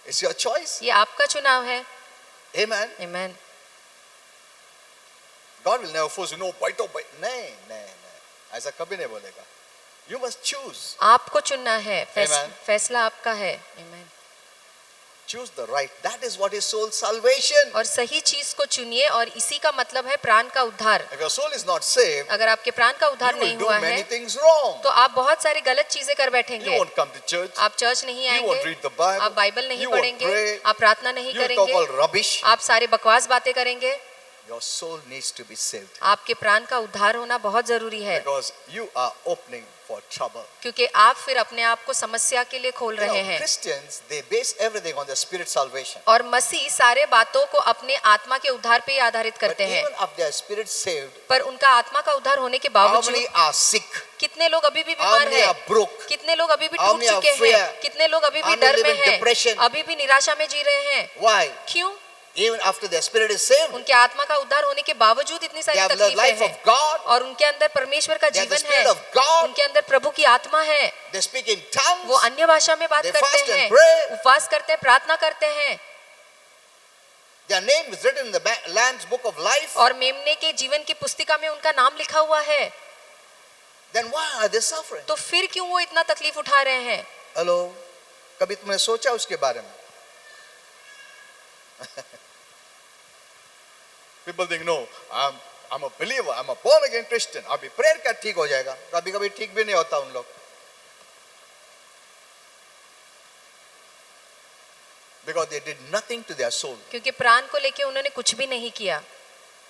It's your choice. ये आपका चुनाव है। Amen. आमीन। God will never force you. No, बैठो नहीं, ऐसा कभी नहीं बोलेगा. You must choose. आपको चुनना है, Amen. फैसला आपका है। आमीन। Choose the right. That is what is soul salvation. और सही चीज को चुनिए, और इसी का मतलब है प्राण का उद्धार। If your soul is not saved, अगर आपके प्राण का उद्धार you will नहीं do हुआ many है things wrong. तो आप बहुत सारी गलत चीजें कर You बैठेंगे। won't come to church. आप चर्च नहीं You won't आएंगे, read the Bible. आप बाइबल नहीं You won't पढ़ेंगे, pray. आप प्रार्थना नहीं You will talk all करेंगे, rubbish. आप सारे बकवास बातें करेंगे। Your soul needs to be saved आपके प्राण का उद्धार होना बहुत जरूरी है, because you are opening for trouble. क्योंकि आप फिर अपने आप को समस्या के लिए खोल रहे हैं। Christians, they base everything on their spirit salvation. और मसीह सारे बातों को अपने आत्मा के उद्धार पे ही आधारित But करते हैं। even if their spirit saved, पर उनका आत्मा का उद्धार होने के how बावजूद many are sick? कितने लोग अभी भी How बीमार many हैं, are broke? कितने लोग अभी भी How टूट many are चुके fear? हैं, कितने लोग अभी भी How many डर live में in हैं, depression? अभी भी निराशा में जी रहे हैं। Why? क्यों? Even after their spirit is saved, उनके आत्मा का उद्धार होने के बावजूद इतनी they सारी have the तकलीफें life of हैं, God. और उनके अंदर परमेश्वर का They have the जीवन है, spirit of God. उनके अंदर प्रभु की आत्मा है। They speak in tongues. वो अन्य भाषा में बात They करते fast and हैं, pray. उपवास करते हैं, प्रार्थना करते हैं, Their name is written in the Lamb's book of life. और मेमने के जीवन की पुस्तिका में उनका नाम लिखा हुआ है। Then why are they suffering? तो फिर क्यों वो इतना तकलीफ उठा रहे हैं? Hello, कभी तुमने सोचा उसके बारे में? People think no, I'm a believer, I'm a born again Christian. अभी प्रेयर का ठीक हो जाएगा, कभी कभी ठीक भी नहीं होता उन लोग. Because they did nothing to their soul. क्योंकि प्राण को लेके उन्होंने कुछ भी नहीं किया।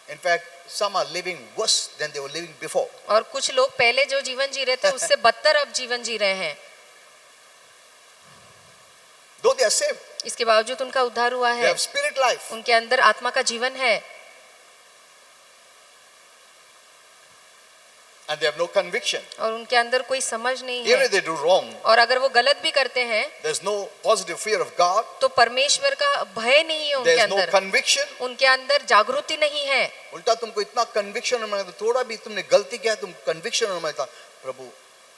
In fact, some are living worse than they were living before. और कुछ लोग पहले जो जीवन जी रहे थे उससे बदतर अब जीवन जी रहे हैं। Though they are saved, इसके बावजूद उनका उद्धार हुआ They है, have spirit life. उनके अंदर आत्मा का जीवन है And they have no conviction. और उनके अंदर कोई समझ नहीं Even है। if they do wrong, और अगर वो गलत भी करते हैं there's no positive fear of God. तो परमेश्वर का भय नहीं है उनके There's no अंदर, conviction. उनके अंदर जागृति नहीं है। उल्टा तुमको इतना कन्विक्शन होना तो थोड़ा भी तुमने गलती किया तुम कन्विक्शन होना था, प्रभु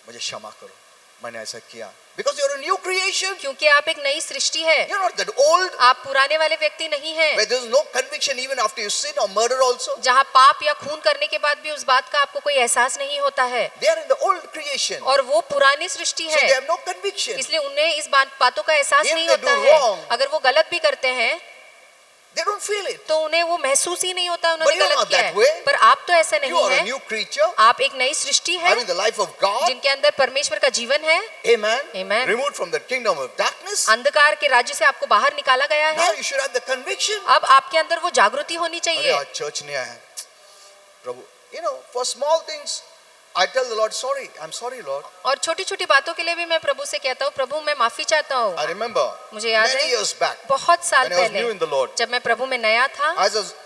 मुझे क्षमा करो, मैंने ऐसा किया. Because you're a new creation. क्योंकि आप एक नई सृष्टि है, You're not that old. आप पुराने वाले व्यक्ति नहीं हैं। Where there's no conviction even after you sin or murder also. जहाँ पाप या खून करने के बाद भी उस बात का आपको कोई एहसास नहीं होता है, They are in the old creation. और वो पुरानी सृष्टि So they है, have no conviction. इसलिए उन्हें इस बातों का एहसास If नहीं they होता do है। wrong, अगर वो गलत भी करते हैं They don't feel it. तो उन्हें वो महसूस ही नहीं होता उन्होंने But you're गलत not किया that है। way. पर आप तो ऐसे You नहीं are a है, new creature आप एक नई सृष्टि है having the life of God. जिनके अंदर परमेश्वर का जीवन है। Amen. Amen. Removed from the kingdom of darkness. अंधकार के राज्य से आपको बाहर निकाला गया Now है। you should have the conviction. अब आपके अंदर वो जागृति होनी अरे चाहिए। आज चर्च नहीं आया है, प्रभु. You know, for small things, I tell the Lord, sorry, I'm sorry, Lord. और छोटी छोटी बातों के लिए भी मैं प्रभु से कहता हूँ, प्रभु मैं माफी चाहता हूँ। I remember मुझे याद many है years back बहुत साल when I was पहले new in the Lord, जब मैं प्रभु में नया था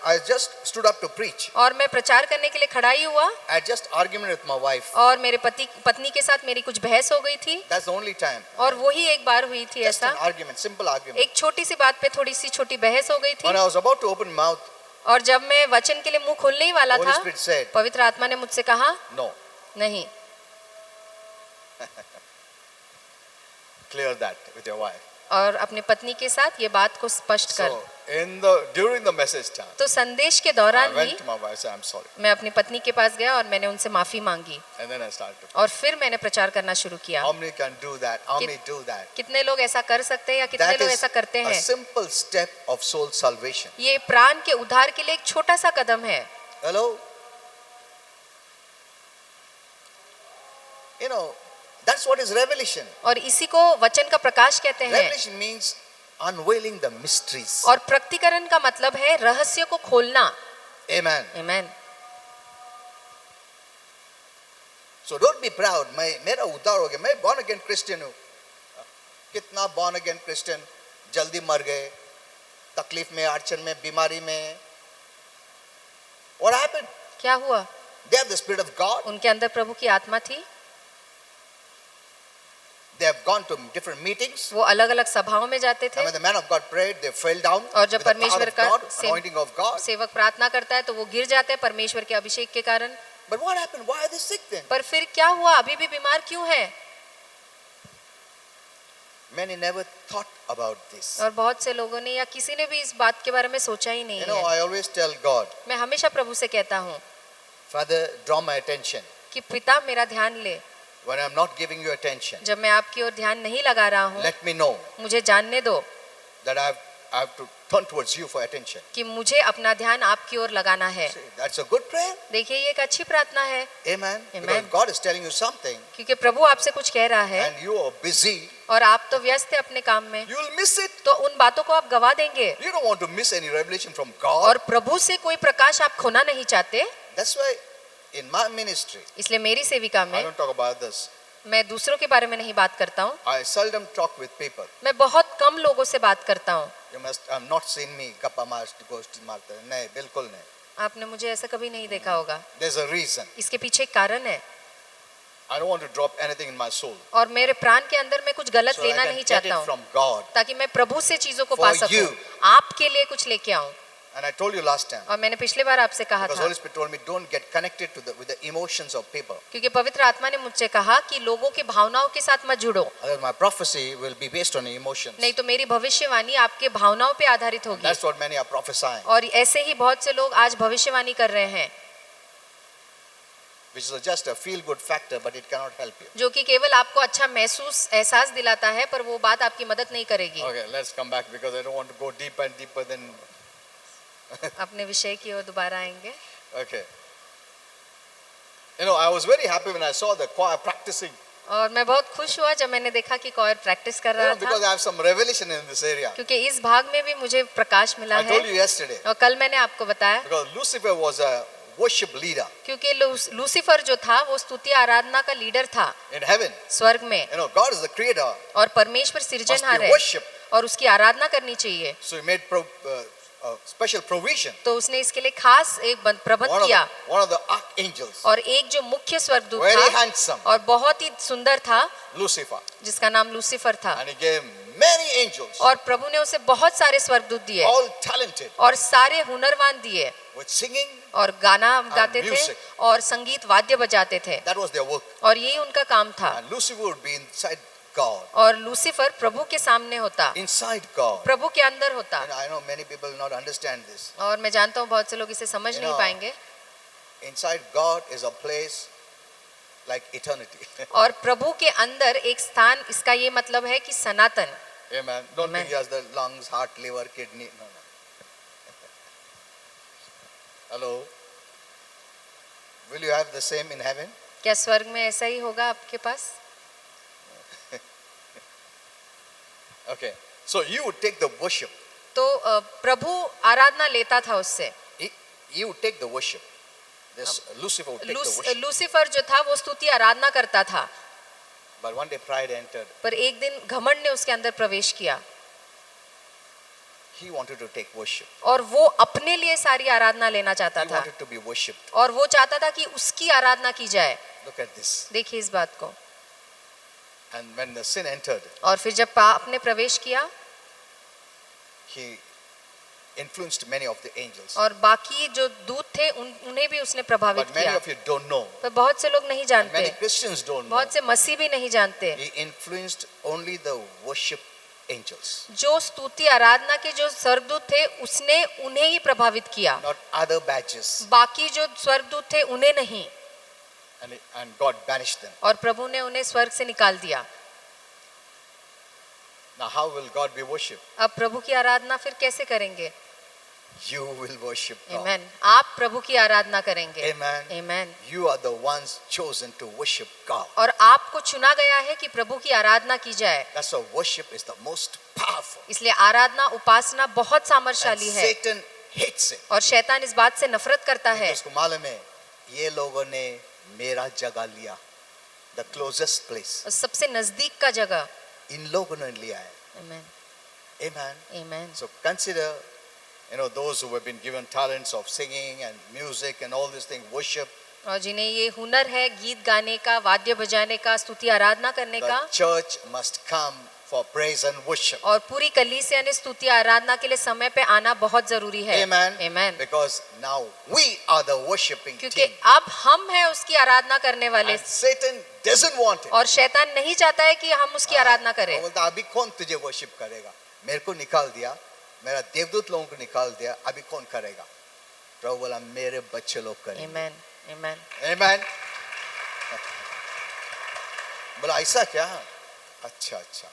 I just stood up to preach. और मैं प्रचार करने के लिए खड़ा ही हुआ I had just argument with my wife. और मेरे पत्नी के साथ मेरी कुछ बहस हो गई थी That's the only time. और वो ही एक बार हुई थी Just an ऐसा। argument, simple argument. एक छोटी सी बात पे थोड़ी सी छोटी बहस हो गई थी When I was about to open mouth, और जब मैं वचन के लिए मुंह खोलने ही वाला Holy था, Spirit said, पवित्र आत्मा ने मुझसे कहा no, नहीं, clear that with your wife. और अपनी पत्नी के साथ ये बात को स्पष्ट कर। So during the message time, तो संदेश के I दौरान ही went to my wife and said, I'm sorry. मैं अपनी पत्नी के पास गया और मैंने उनसे माफी मांगी And then I started. और फिर मैंने प्रचार करना शुरू किया। How many can do that? How many do that? कितने लोग ऐसा कर सकते हैं या कितने That लोग is ऐसा करते a हैं? simple step of soul salvation. ये प्राण के उद्धार के लिए एक छोटा सा कदम है। Hello? You know, that's what is revelation. और इसी को वचन का प्रकाश कहते हैं। Revelation means unveiling the mysteries. और प्रकटीकरण का मतलब है रहस्य को खोलना। Amen. Amen. So don't be proud. मेरा उद्धार हो गया, मैं born again Christian हूँ. कितना born again Christian जल्दी मर गए, तकलीफ में, अड़चन में, बीमारी में. What happened? क्या हुआ? They have the Spirit of God. उनके अंदर प्रभु की आत्मा थी। They have gone to different meetings. वो अलग अलग सभाओं में जाते थे And when the man of God prayed, they fell down और with जब the power परमेश्वर of का God, anointing of God. सेवक प्रार्थना करता है तो वो गिर जाते हैं परमेश्वर के अभिषेक के कारण। But what happened? Why are they sick then? पर फिर क्या हुआ? अभी भी बीमार क्यों है? Many never thought about this. और बहुत से लोगों ने या किसी ने भी इस बात के बारे में सोचा ही नहीं You know, है। I always tell God, मैं हमेशा प्रभु से कहता हूँ Father, draw my attention. कि पिता मेरा ध्यान ले। When I'm not giving you attention, जब मैं आपकी ओर ध्यान नहीं लगा रहा हूँ, let me know मुझे जानने दो that I have to turn towards you for attention. कि मुझे अपना ध्यान आपकी ओर लगाना है। See, that's a good prayer. देखिए ये एक अच्छी प्रार्थना है, Amen. Amen. Because God is telling you something क्योंकि प्रभु आपसे कुछ कह रहा है and you are busy, और आप तो व्यस्त हैं अपने काम में, you will miss it. तो उन बातों को आप गवा देंगे। You don't want to miss any revelation from God. और प्रभु से कोई प्रकाश आप खोना नहीं चाहते। That's why in my ministry, इसलिए मेरी सेविका I में don't talk about this. मैं दूसरों के बारे में नहीं बात करता हूँ, I seldom talk with people. मैं बहुत कम लोगों से बात करता हूँ। You must have not seen me गप्पा मारते नहीं, बिल्कुल नहीं. आपने मुझे ऐसा कभी नहीं देखा होगा। There's a reason. इसके पीछे एक कारण है I don't want to drop anything in my soul. और मेरे प्राण के अंदर मैं कुछ गलत So I लेना can नहीं get चाहता it हूँ from God. ताकि मैं प्रभु से चीजों को For पा सकूं, you. आपके लिए कुछ लेके आऊं। And I told you last time, और मैंने पिछले बार आपसे कहा because था, Holy Spirit told me don't get connected with the emotions of people. क्योंकि पवित्र आत्मा ने मुझसे कहा कि लोगों के भावनाओं के साथ मत जुड़ो, Otherwise my prophecy will be based on emotions. नहीं तो मेरी भविष्यवाणी आपके भावनाओं पे आधारित होगी। That's what many are prophesying, और ऐसे ही बहुत से लोग आज भविष्यवाणी कर रहे हैं, which is just a feel good factor, but it cannot help you. जो कि केवल आपको अच्छा एहसास दिलाता है, पर वो बात आपकी मदद नहीं करेगी। Okay, let's come back because I don't want to go deeper and deeper than. अपने विषय की ओर दोबारा आएंगे। Okay. You know, I was very happy when I saw the choir practicing. और मैं बहुत खुश हुआ जब मैंने देखा कि कॉयर प्रैक्टिस कर रहा Because था, I have some revelation in this area. क्योंकि इस भाग में भी मुझे प्रकाश मिला I है। told you yesterday. और कल मैंने आपको बताया, Because Lucifer was a worship leader क्योंकि लूसीफर जो था वो स्तुति आराधना का लीडर था in heaven. स्वर्ग में, You know, God is the creator. और परमेश्वर Must सृजनहार be है, worship. और उसकी आराधना करनी चाहिए। So he made special provision. तो उसने इसके लिए खास एक प्रबंध किया। One of the archangels, और एक जो मुख्य स्वर्गदूत very था handsome, और बहुत ही सुंदर था, Lucifer, जिसका नाम लूसीफर था, and he gave many angels, और प्रभु ने उसे बहुत सारे स्वर्गदूत दिए all talented, और सारे हुनरवान दिए, with singing. और गाना गाते थे music. और संगीत वाद्य बजाते थे, That was their work. और यही उनका काम था। And Lucifer would be inside God, और लूसीफर प्रभु के सामने होता, inside God. प्रभु के अंदर होता। And I know many people will not understand this. और मैं जानता हूँ बहुत से लोग इसे समझ You नहीं know, पाएंगे। Inside God is a place like eternity. और प्रभु के अंदर एक स्थान, इसका ये मतलब है कि सनातन। Amen. Don't Amen. think he has the lungs, heart, liver, kidney. No, no. Hello. Will you have the same in heaven? क्या स्वर्ग में ऐसा ही होगा आपके पास? Okay. So you would take the worship. तो प्रभु आराधना लेता था उससे। He would take the worship. This Lucifer would take the worship. Lucifer जो था वो स्तुति आराधना करता था, But one day pride entered. पर एक दिन घमंड ने उसके अंदर प्रवेश किया He wanted to take worship. और वो अपने लिए सारी आराधना लेना चाहता He था, wanted to be worshipped. और वो चाहता था कि उसकी आराधना की जाए। Look at this. देखिए इस बात को। And when the sin entered, और फिर जब पाप ने प्रवेश किया, he influenced many of the angels. और बाकी जो दूत थे उन्हें भी उसने प्रभावित But many किया। of you don't know. पर बहुत से लोग नहीं जानते, Many Christians don't know. बहुत से मसीह भी नहीं जानते। He influenced only the worship angels, जो स्तुति आराधना के जो स्वर्गदूत थे उसने उन्हें ही प्रभावित किया, not other batches. बाकी जो स्वर्गदूत थे उन्हें नहीं। And God banished them. और प्रभु ने उन्हें स्वर्ग से निकाल दिया। Now how will God be worshipped? अब प्रभु की आराधना फिर कैसे करेंगे? You will worship God. आमेन। आप प्रभु की आराधना करेंगे। Amen. Amen. You are the ones chosen to worship God. और आपको चुना गया है कि प्रभु की आराधना की जाए। That's why worship is the most powerful. इसलिए आराधना उपासना बहुत And सामर्थ्यशाली है, Satan hates it. और शैतान इस बात से नफरत करता है। उसको मालूम है ये लोगों ने मेरा जगह लिया, the closest place. और सबसे नजदीक का जगह। इन लोगों ने लिया है. आमेन। Amen. Amen. So consider, those who have been given talents of singing and music and all these things, worship. और जिन्हें ये हुनर है गीत गाने का, वाद्य बजाने का, स्तुति आराधना करने का, The church must come for praise and worship. और पूरी कलीसिया ने स्तुति आराधना के लिए समय पे आना बहुत जरूरी है। Amen. Amen. Because now we are the worshiping क्योंकि team. अब हम हैं उसकी आराधना करने वाले, And Satan doesn't want it. और शैतान नहीं चाहता है कि हम उसकी आराधना करें। वो बोलता अभी कौन तुझे वर्शिप करेगा? मेरे को निकाल दिया, मेरा देवदूत लोगों को निकाल दिया, अभी कौन करेगा? प्रभु बोला मेरे बच्चे लोग करेंगे। आमेन। आमेन। Amen. बोला ऐसा क्या? अच्छा अच्छा.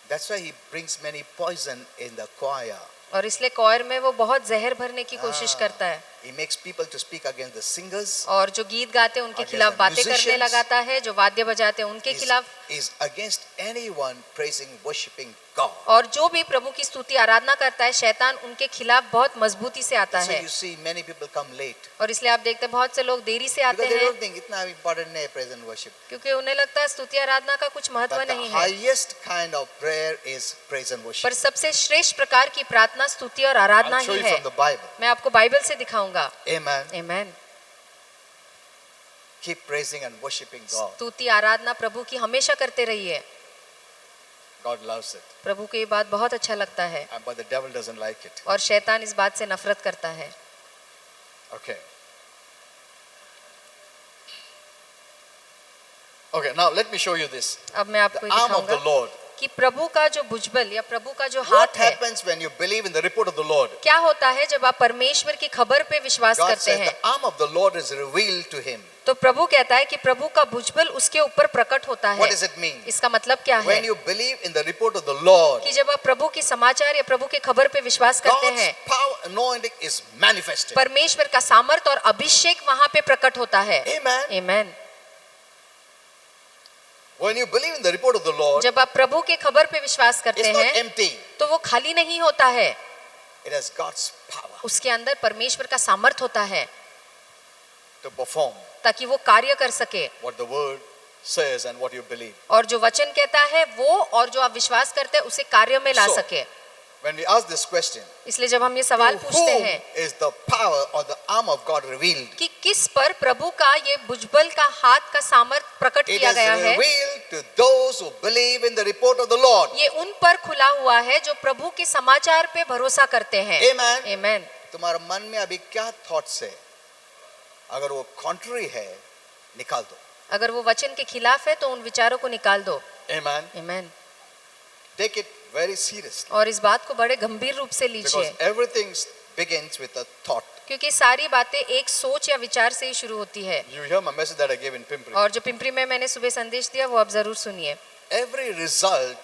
That's why he brings many poison in the choir. और इसलिए कोयर में वो बहुत जहर भरने की कोशिश करता है, He makes people to speak against the singers. और जो गीत गाते हैं उनके Against खिलाफ the बातें करने musicians. लगाता है, जो वाद्य बजाते हैं उनके खिलाफ, Is against anyone praising, worshiping God. और जो भी प्रभु की स्तुति आराधना करता है शैतान उनके खिलाफ बहुत मजबूती से आता So है। you see many people come late. और इसलिए आप देखते हैं बहुत से लोग देरी से आते Because they हैं, don't think इतना important नहीं है praise and worship. क्योंकि उन्हें लगता है स्तुति आराधना का कुछ महत्व But the नहीं है। highest kind of prayer is praise and worship. पर सबसे श्रेष्ठ प्रकार की प्रार्थना स्तुति और आराधना I'll show ही you है। from the Bible. मैं आपको बाइबल से दिखाऊंगा। Amen. Amen. Keep praising and worshiping God. स्तुति आराधना प्रभु की हमेशा करते रहिए। God loves it. प्रभु को ये बात बहुत अच्छा लगता है, But the devil doesn't like it. और शैतान इस बात से नफरत करता है। Okay. Okay, now let me show you this. अब मैं आपको The ये arm of the दिखाऊंगा Lord. कि प्रभु का जो भुजबल या प्रभु का जो What हाथ है, happens when you believe in the report of the Lord? क्या होता है जब आप परमेश्वर की खबर पे विश्वास God करते says हैं। the arm of the Lord is revealed to him. तो प्रभु कहता है कि प्रभु का भुजबल उसके ऊपर प्रकट होता है। What does it mean? इसका मतलब क्या है? When you believe in the report of the Lord, कि जब आप प्रभु की समाचार या प्रभु के खबर पे विश्वास करते God's हैं, power anointing is manifested. परमेश्वर का सामर्थ और अभिषेक वहां पे प्रकट होता है। Amen. Amen. When you believe in the report of the Lord, जब आप प्रभु के खबर पे विश्वास करते it's not हैं empty. तो वो खाली नहीं होता है, It has God's power उसके अंदर परमेश्वर का सामर्थ होता है to perform ताकि वो कार्य कर सके what the word says and what you believe. और जो वचन कहता है वो और जो आप विश्वास करते हैं उसे कार्य में ला So, सके। When we ask this question, इसलिए जब हम ये सवाल to पूछते whom हैं is the power or the arm of God revealed? कि किस पर प्रभु का ये भुजबल का हाथ का सामर्थ प्रकट It किया is गया है, revealed to those who believe in the report of the Lord. ये उन पर खुला हुआ है जो प्रभु के समाचार पे भरोसा करते हैं। Amen. आमेन। तुम्हारे मन में अभी क्या थॉट्स है? अगर वो कॉन्ट्ररी है, निकाल दो। अगर वो वचन के खिलाफ है तो उन विचारों को निकाल दो। Amen. Amen. Take it very seriously. और इस बात को बड़े गंभीर रूप से लीजिए, Because everything begins with a thought. क्योंकि सारी बातें एक सोच या विचार से ही शुरू होती है। You hear my message that I gave in Pimpri. और जो पिंपरी में मैंने सुबह संदेश दिया वो आप जरूर सुनिए। Every result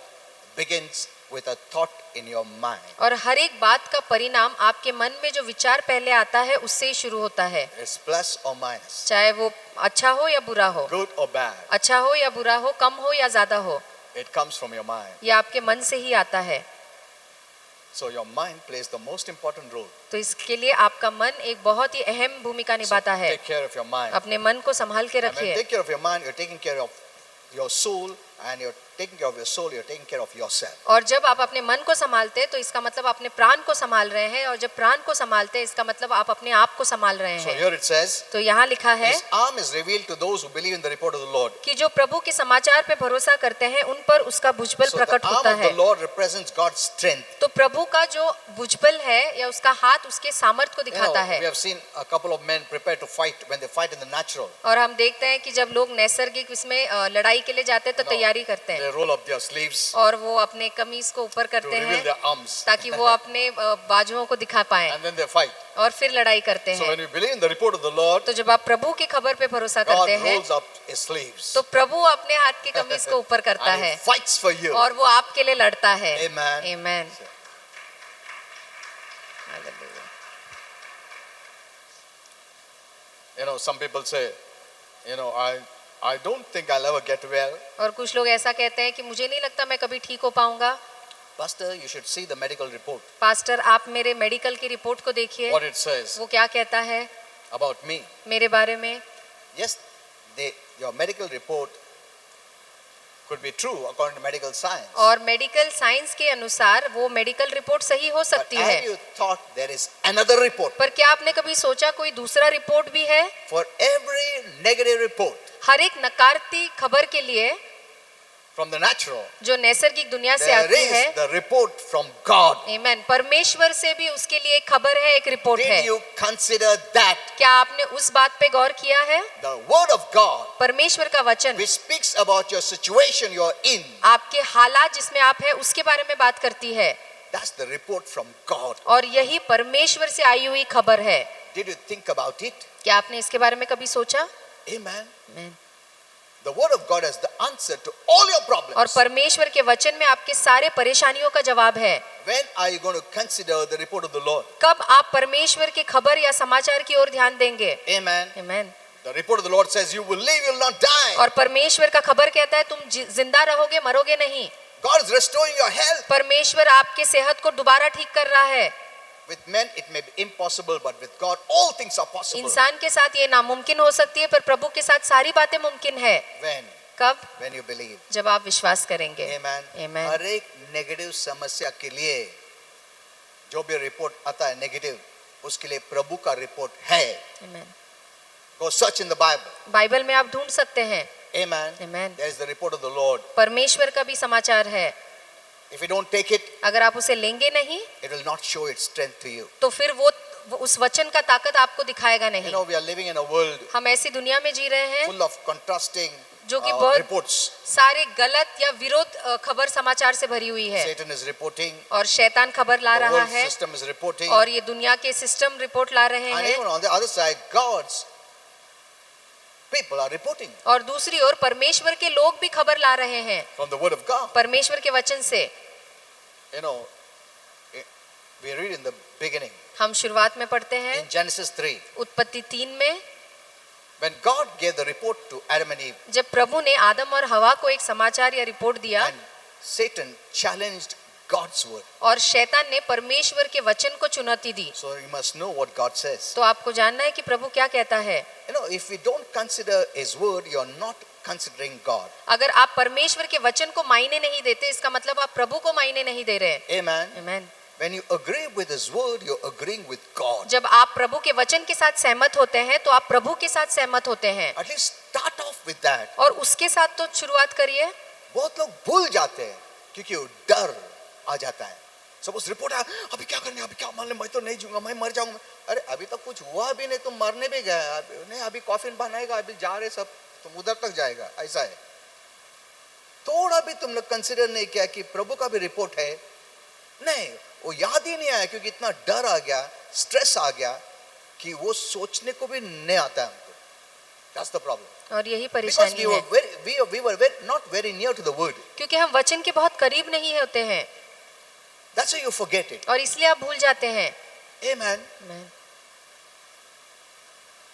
begins with a thought in your mind. और हर एक बात का परिणाम आपके मन में जो विचार पहले आता है उससे ही शुरू होता है, It's plus or minus, चाहे वो अच्छा हो या बुरा हो, good or bad. अच्छा हो या बुरा हो, कम हो या ज्यादा हो, It comes from your mind. ये आपके मन से ही आता है। So your mind plays the most important role. तो इसके लिए आपका मन एक बहुत ही अहम भूमिका So निभाता है। take care of your mind. अपने मन को संभाल के And when रखिए। you take care of your mind, you're taking care of your soul, and you're taking care of your soul, you're taking care of yourself. और जब आप अपने मन को संभालते हैं तो इसका मतलब अपने प्राण को संभाल रहे हैं, और जब प्राण को संभालते हैं इसका मतलब आप अपने आप को संभाल रहे So हैं। here it says, तो यहाँ लिखा है His arm is revealed to those who believe in the report of the Lord. कि जो प्रभु के समाचार पे भरोसा करते हैं उन पर उसका भुजबल So the प्रकट arm होता of है। the Lord represents God's strength. तो प्रभु का जो भुजबल है या उसका हाथ उसके सामर्थ को You know, दिखाता है। we have seen a couple of men prepare to fight when they fight in the natural. और हम देखते हैं कि जब लोग नैसर्गिक इसमें लड़ाई के लिए जाते हैं तो No, तैयारी करते हैं, They roll up their sleeves और वो अपने कमीज को ऊपर to करते reveal हैं their arms, ताकि वो अपने बाजुओं को दिखा पाए, and then they fight. और फिर लड़ाई करते So हैं। when you believe in the report of the Lord, तो जब आप प्रभु की खबर पे भरोसा God करते हैं rolls up His sleeves तो प्रभु अपने हाथ की कमीज को ऊपर करता and He है fights for you. और वो आपके लिए लड़ता है। Amen. Amen. You know, some people say, you know, I don't think I'll ever get well. और कुछ लोग ऐसा कहते हैं कि मुझे नहीं लगता मैं कभी ठीक हो पाऊंगा। Pastor, you should see the medical report. Pastor, आप मेरे मेडिकल की रिपोर्ट को देखिए, What it says वो क्या कहता है about me. मेरे बारे में। Yes, your medical report could be true according to medical science. और मेडिकल साइंस के अनुसार वो मेडिकल रिपोर्ट सही हो But सकती have है, you thought there is another report? पर क्या आपने कभी सोचा कोई दूसरा रिपोर्ट भी है? For every negative report हर एक नकारती खबर के लिए from the natural, जो नैसर्गिक दुनिया से there आती है, is the report from God. आमेन, परमेश्वर से भी उसके लिए एक खबर है, एक रिपोर्ट है। Did you consider that? क्या आपने उस बात पे गौर किया है? The word of God, परमेश्वर का वचन which speaks about your situation you're in, आपके हालात जिसमें आप हैं उसके बारे में बात करती है, that's the report from God. और यही परमेश्वर से आई हुई खबर है। Did you think about it? क्या आपने इसके बारे में कभी सोचा? Amen. Amen. The word of God is the answer to all your और problems. परमेश्वर के वचन में आपके सारे परेशानियों का जवाब है। When are you going to consider the report of the Lord? कब आप परमेश्वर की खबर या समाचार की ओर ध्यान देंगे? Amen. Amen. The report of the Lord says you will live, you will not die. और परमेश्वर का खबर कहता है तुम जिंदा रहोगे, मरोगे नहीं। God is restoring your health. परमेश्वर आपके सेहत को दोबारा ठीक कर रहा है। With men it may be impossible, but with God all things are possible. इंसान के साथ ये नामुमकिन हो सकती है, पर प्रभु के साथ सारी बातें मुमकिन है। When? कब? When you believe. जब आप विश्वास करेंगे। Amen. Amen. हर एक नेगेटिव समस्या के लिए जो भी रिपोर्ट आता है नेगेटिव, उसके लिए प्रभु का रिपोर्ट है। आमेन। Go search in the Bible. Bible में आप ढूंढ सकते हैं। Amen. Amen. There is the report of the Lord. परमेश्वर का भी समाचार है। If you don't take it, अगर आप उसे लेंगे नहीं it will not show its strength to you. तो फिर वो उस वचन का ताकत आपको दिखाएगा You नहीं। know, we are living in a world हम ऐसी दुनिया में जी रहे हैं full of contrasting जो कि बहुत reports. सारे गलत या विरोध खबर समाचार से भरी हुई है, Satan is reporting. और शैतान खबर ला The रहा world है, system is reporting. और ये दुनिया के सिस्टम रिपोर्ट ला रहे And हैं, even on the other side, God's people are reporting और दूसरी ओर परमेश्वर के लोग भी खबर ला रहे हैं from the word of God. परमेश्वर के वचन से। You know, we read in the beginning, हम शुरुआत में पढ़ते हैं in Genesis 3, उत्पत्ति 3 में, when God gave the report to Adam and Eve, जब प्रभु ने आदम और हवा को एक समाचार या रिपोर्ट दिया, and Satan challenged God's word. और शैतान ने परमेश्वर के वचन को चुनौती दी। So you must know what God says. तो आपको जानना है कि प्रभु क्या कहता है। You know, if we don't consider His word, you're not considering God. अगर आप परमेश्वर के वचन को मायने नहीं देते, इसका मतलब आप प्रभु को मायने नहीं दे रहे हैं। Amen. आमीन। When you agree with His word, you're agreeing with God. जब आप प्रभु के वचन के साथ सहमत होते हैं तो आप प्रभु के साथ सहमत होते हैं। At least start off with that. और उसके साथ तो शुरुआत करिए। बहुत लोग भूल जाते हैं क्योंकि वो डर आ जाता है। सपोज रिपोर्ट आया, अभी क्या करने, अभी क्या मान ले, मैं तो नहीं जीऊंगा, मैं मर जाऊंगा। अरे अभी तक कुछ हुआ भी नहीं, तुम मरने भी गए नहीं, अभी कॉफिन बनाएगा, अभी जा रहे सब, तुम उधर तक जाएगा, ऐसा है। थोड़ा भी तुम लोग कंसिडर नहीं किया कि प्रभु का भी रिपोर्ट है, नहीं, वो याद ही नहीं आया क्योंकि इतना डर आ गया, स्ट्रेस आ गया कि वो सोचने को भी नहीं आता है हमको। That's the problem. और यही Because परेशानी है, we were not very near to the word. क्योंकि हम वचन के बहुत करीब नहीं होते हैं That's why you forget it. और इसलिए आप भूल जाते हैं। Amen. आमीन।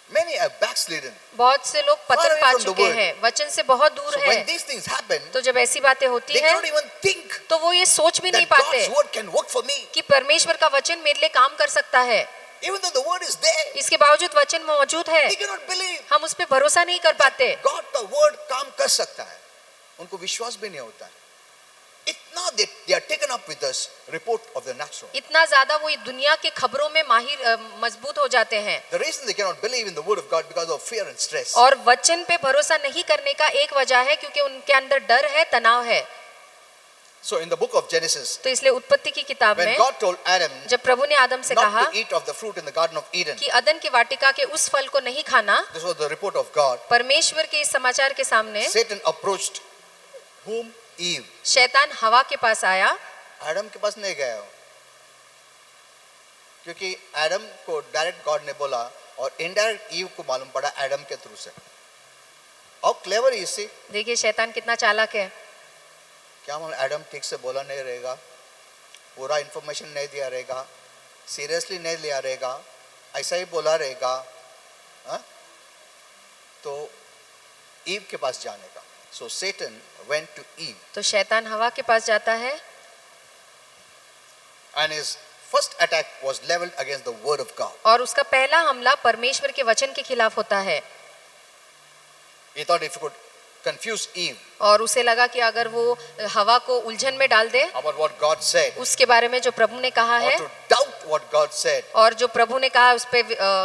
Many are backslidden. बहुत से लोग Far पतन away पा from the चुके word. हैं, वचन से बहुत दूर So है। when these things happen, तो जब ऐसी बातें होती they हैं cannot even think तो वो ये सोच भी नहीं that पाते God's word can work for me. कि परमेश्वर का वचन मेरे लिए काम कर सकता है। Even though the word is there, इसके बावजूद वचन मौजूद है, they cannot believe हम उस पर भरोसा नहीं कर पाते। God का word काम कर सकता है। उनको विश्वास भी नहीं होता है। इतना they are taken up with this report of the natural. इतना ज्यादा वो दुनिया के खबरों में माहिर मजबूत हो जाते हैं। The reason they cannot believe in the word of God because of fear and stress. और वचन पे भरोसा नहीं करने का एक वजह है क्योंकि उनके अंदर डर है, तनाव है। So in the book of Genesis, तो इसलिए उत्पत्ति की किताब when में God told Adam जब प्रभु ने आदम से कहा not to eat of the fruit in the garden of Eden, कि अदन की वाटिका के उस फल को नहीं खाना, this was the report of God. परमेश्वर के इस समाचार के सामने Satan approached whom? Eve. शैतान हवा के पास आया। एडम के पास नहीं गया हो, क्योंकि एडम को डायरेक्ट गॉड ने बोला और इनडायरेक्ट ईव को मालूम पड़ा एडम के थ्रू से। और क्लेवर इसी, देखिए शैतान कितना चालाक है। क्या मालूम एडम ठीक से बोला नहीं रहेगा, पूरा इंफॉर्मेशन नहीं दिया रहेगा, सीरियसली नहीं लिया रहेगा, ऐसा ही बोला रहेगा, हाँ? तो ईव के पास जाने का। So Satan went to Eve. तो शैतान हवा के पास जाता है and his first attack was leveled against the word of God. और उसका पहला हमला परमेश्वर के वचन के खिलाफ होता है। He thought if he could confuse Eve और उसे लगा कि अगर वो हवा को उलझन में डाल दे about what God said, उसके बारे में जो प्रभु ने कहा or है to doubt what God said, और जो प्रभु ने कहा उस पे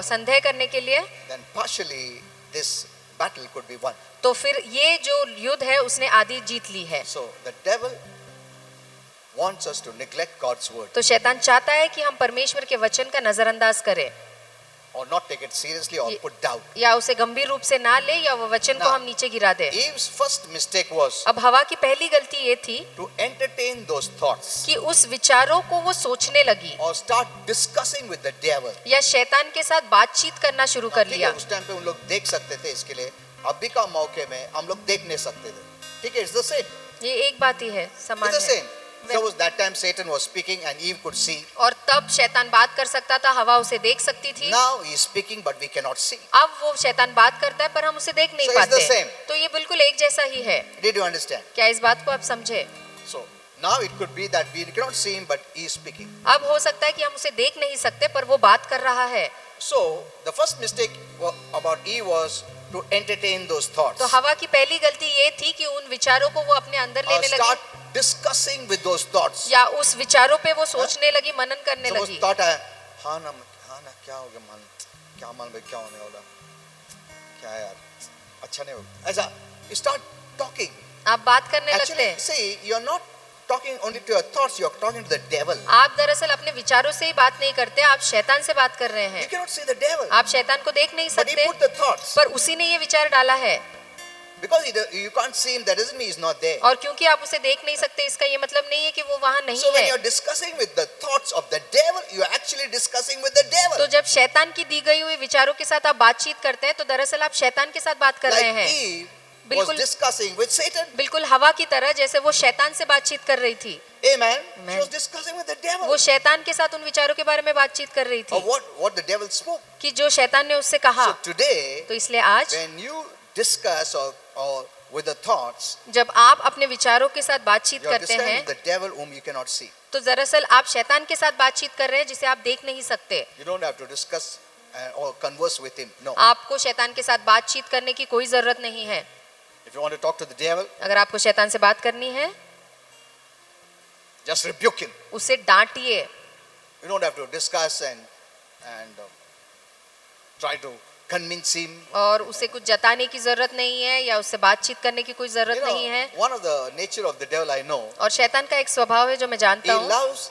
संदेह करने के लिए, then partially this battle could be won. तो फिर ये जो युद्ध है उसने आधी जीत ली है। So the devil wants us to neglect God's word तो शैतान चाहता है कि हम परमेश्वर के वचन का नजरअंदाज करें or not take it seriously or put doubt. या उसे गंभीर रूप से ना ले या वो वचन को ना। हम नीचे गिरा दे। Eve's first mistake was अब हवा की पहली गलती ये थी to entertain those thoughts कि उस विचारों को वो सोचने लगी or start discussing with the devil. या शैतान के साथ बातचीत करना शुरू कर ठीक है, लिया। उस टाइम पे उन लोग देख सकते थे, इसके लिए अभी का मौके में हम लोग देख नहीं सकते थे। ठीक है, it's the same. ये एक बात ही है, समान It's the है। same. So was that time Satan was speaking and Eve could see. और तब शैतान बात कर सकता था, हवा उसे देख सकती थी। Now he is speaking but we cannot see. अब वो शैतान बात करता है पर हम उसे देख नहीं So it's the पाते। same. तो ये बिल्कुल एक जैसा ही है। Did you understand? क्या इस बात को आप समझे? So now it could be that we cannot see him but he is speaking. अब हो सकता है कि हम उसे देख नहीं सकते पर वो बात कर रहा है। So the first mistake about Eve was to entertain those thoughts. तो हवा की पहली गलती ये थी कि उन विचारों को वो अपने अंदर Or लेने start लगी discussing with those thoughts. या उस विचारों पे वो सोचने लगी, मनन करने Suppose लगी। thought है, हाँ ना क्या हो गया, मन क्या मान भाई क्या होने वाला, क्या यार अच्छा नहीं होगा, ऐसा you start talking. आप बात करने लगते Actually, हैं। see, you are not talking only to your thoughts, you are talking to the devil. आप दरअसल अपने विचारों से ही बात नहीं करते, आप शैतान से बात कर रहे You हैं। cannot see the devil, आप शैतान को देख नहीं but he सकते put the thoughts. पर उसी ने ये विचार डाला है। Because you can't see him, that doesn't mean he's not there. और क्योंकि आप उसे देख नहीं सकते इसका ये मतलब नहीं है कि वो वहाँ नहीं So when है। you're discussing with the thoughts of the devil, you are actually discussing with the devil. तो जब शैतान की दी गई हुई विचारों के साथ आप बातचीत करते हैं तो दरअसल आप शैतान के साथ बात कर रहे Like हैं। Eve was बिल्कुल discussing with Satan. बिल्कुल हवा की तरह, जैसे वो शैतान से बातचीत कर रही थी। Amen. Amen. She was discussing with the devil. वो शैतान के साथ उन विचारों के बारे में बातचीत कर रही Or थी what the devil spoke. कि जो शैतान ने उससे कहा। So today, तो इसलिए आज when you discuss or with the thoughts, जब आप अपने विचारों के साथ बातचीत you are करते discussing हैं with the devil whom you cannot see. तो दरअसल आप शैतान के साथ बातचीत कर रहे हैं जिसे आप देख नहीं सकते। You don't have to discuss or converse with him. No. आपको शैतान के साथ बातचीत करने की कोई जरूरत नहीं है। If you want to talk to the devil, अगर आपको शैतान से बात करनी है, just rebuke him. उसे डांटिए. You don't have to discuss and try to convince him. और उसे कुछ जताने की जरूरत नहीं है या उससे बातचीत करने की कोई जरूरत नहीं है. One of the nature of the devil I know. और शैतान का एक स्वभाव है जो मैं जानता He हूँ. loves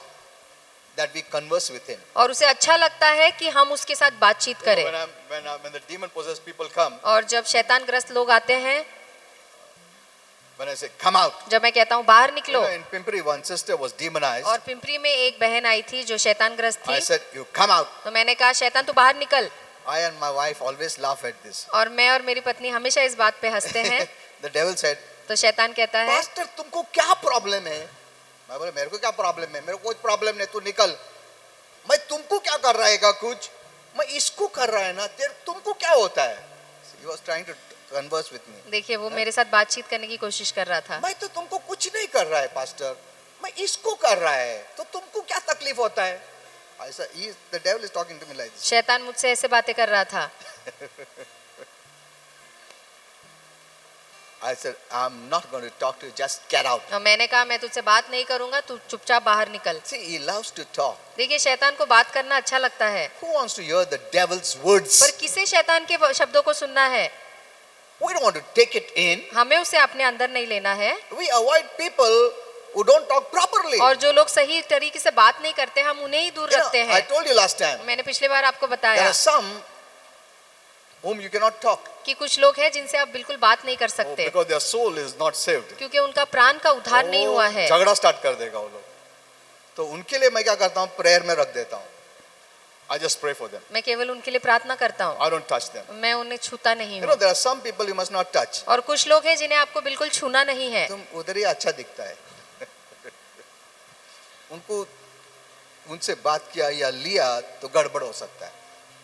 that we converse with him. और उसे अच्छा लगता है कि हम उसके साथ बातचीत करें. When the demon possessed people come, और जब शैतान ग्रस्त लोग आते हैं, when I say come out, जब मैं कहता हूँ बाहर निकलो. in Pimpri one sister was demonized. और पिंपरी में एक बहन आई थी जो शैतान ग्रस्त I थी. said you come out. तो मैंने कहा शैतान तू बाहर निकल. I and my wife always laugh at this. और मैं और मेरी पत्नी हमेशा इस बात पे हंसते हैं. The devil said, तो शैतान कहता है, Pastor तुमको क्या प्रॉब्लम है? मैं बोले मेरे को क्या प्रॉब्लम है? मेरे को कोई प्रॉब्लम नहीं, तू निकल. मैं तुमको क्या कर रहा है का कुछ? मैं इसको कर रहा है ना, तुमको क्या होता है? He was trying to converse with me. देखिए वो मेरे साथ बातचीत करने की कोशिश कर रहा था. मैं तो तुमको कुछ नहीं कर रहा है पास्टर, मैं इसको कर रहा है, तो तुमको क्या तकलीफ होता है? ऐसा the devil is talking to me like this. शैतान मुझसे ऐसे बातें कर रहा था. I said I'm not going to talk to you, just get out. और मैंने कहा मैं तुझसे बात नहीं करूंगा, तू चुपचाप बाहर निकल. See, he loves to talk. देखिए शैतान को बात करना अच्छा लगता है. Who wants to hear the devil's words? पर किसे शैतान के शब्दों को सुनना है? We don't want to take it in. हमें उसे अपने अंदर नहीं लेना है. We avoid people who don't talk properly. और जो लोग सही तरीके से बात नहीं करते हम उन्हें ही दूर रखते I हैं. told you last time. मैंने पिछले बार आपको There बताया are some whom you cannot talk कि कुछ लोग हैं जिनसे आप बिल्कुल बात नहीं कर सकते because their soul is not saved. क्योंकि उनका प्राण का उद्धार नहीं हुआ है. झगड़ा स्टार्ट कर देगा वो लोग. तो उनके लिए मैं क्या करता हूँ, प्रेयर में रख देता हूँ. I just pray for them. मैं केवल उनके लिए प्रार्थना करता हूँ. I don't touch them. मैं उन्हें छूता नहीं You know हूँ. there are some people you must not touch. और कुछ लोग हैं जिन्हें आपको बिल्कुल छूना नहीं है. तुम उधर ही अच्छा दिखता है. उनको उनसे बात किया या लिया तो गड़बड़ हो सकता है.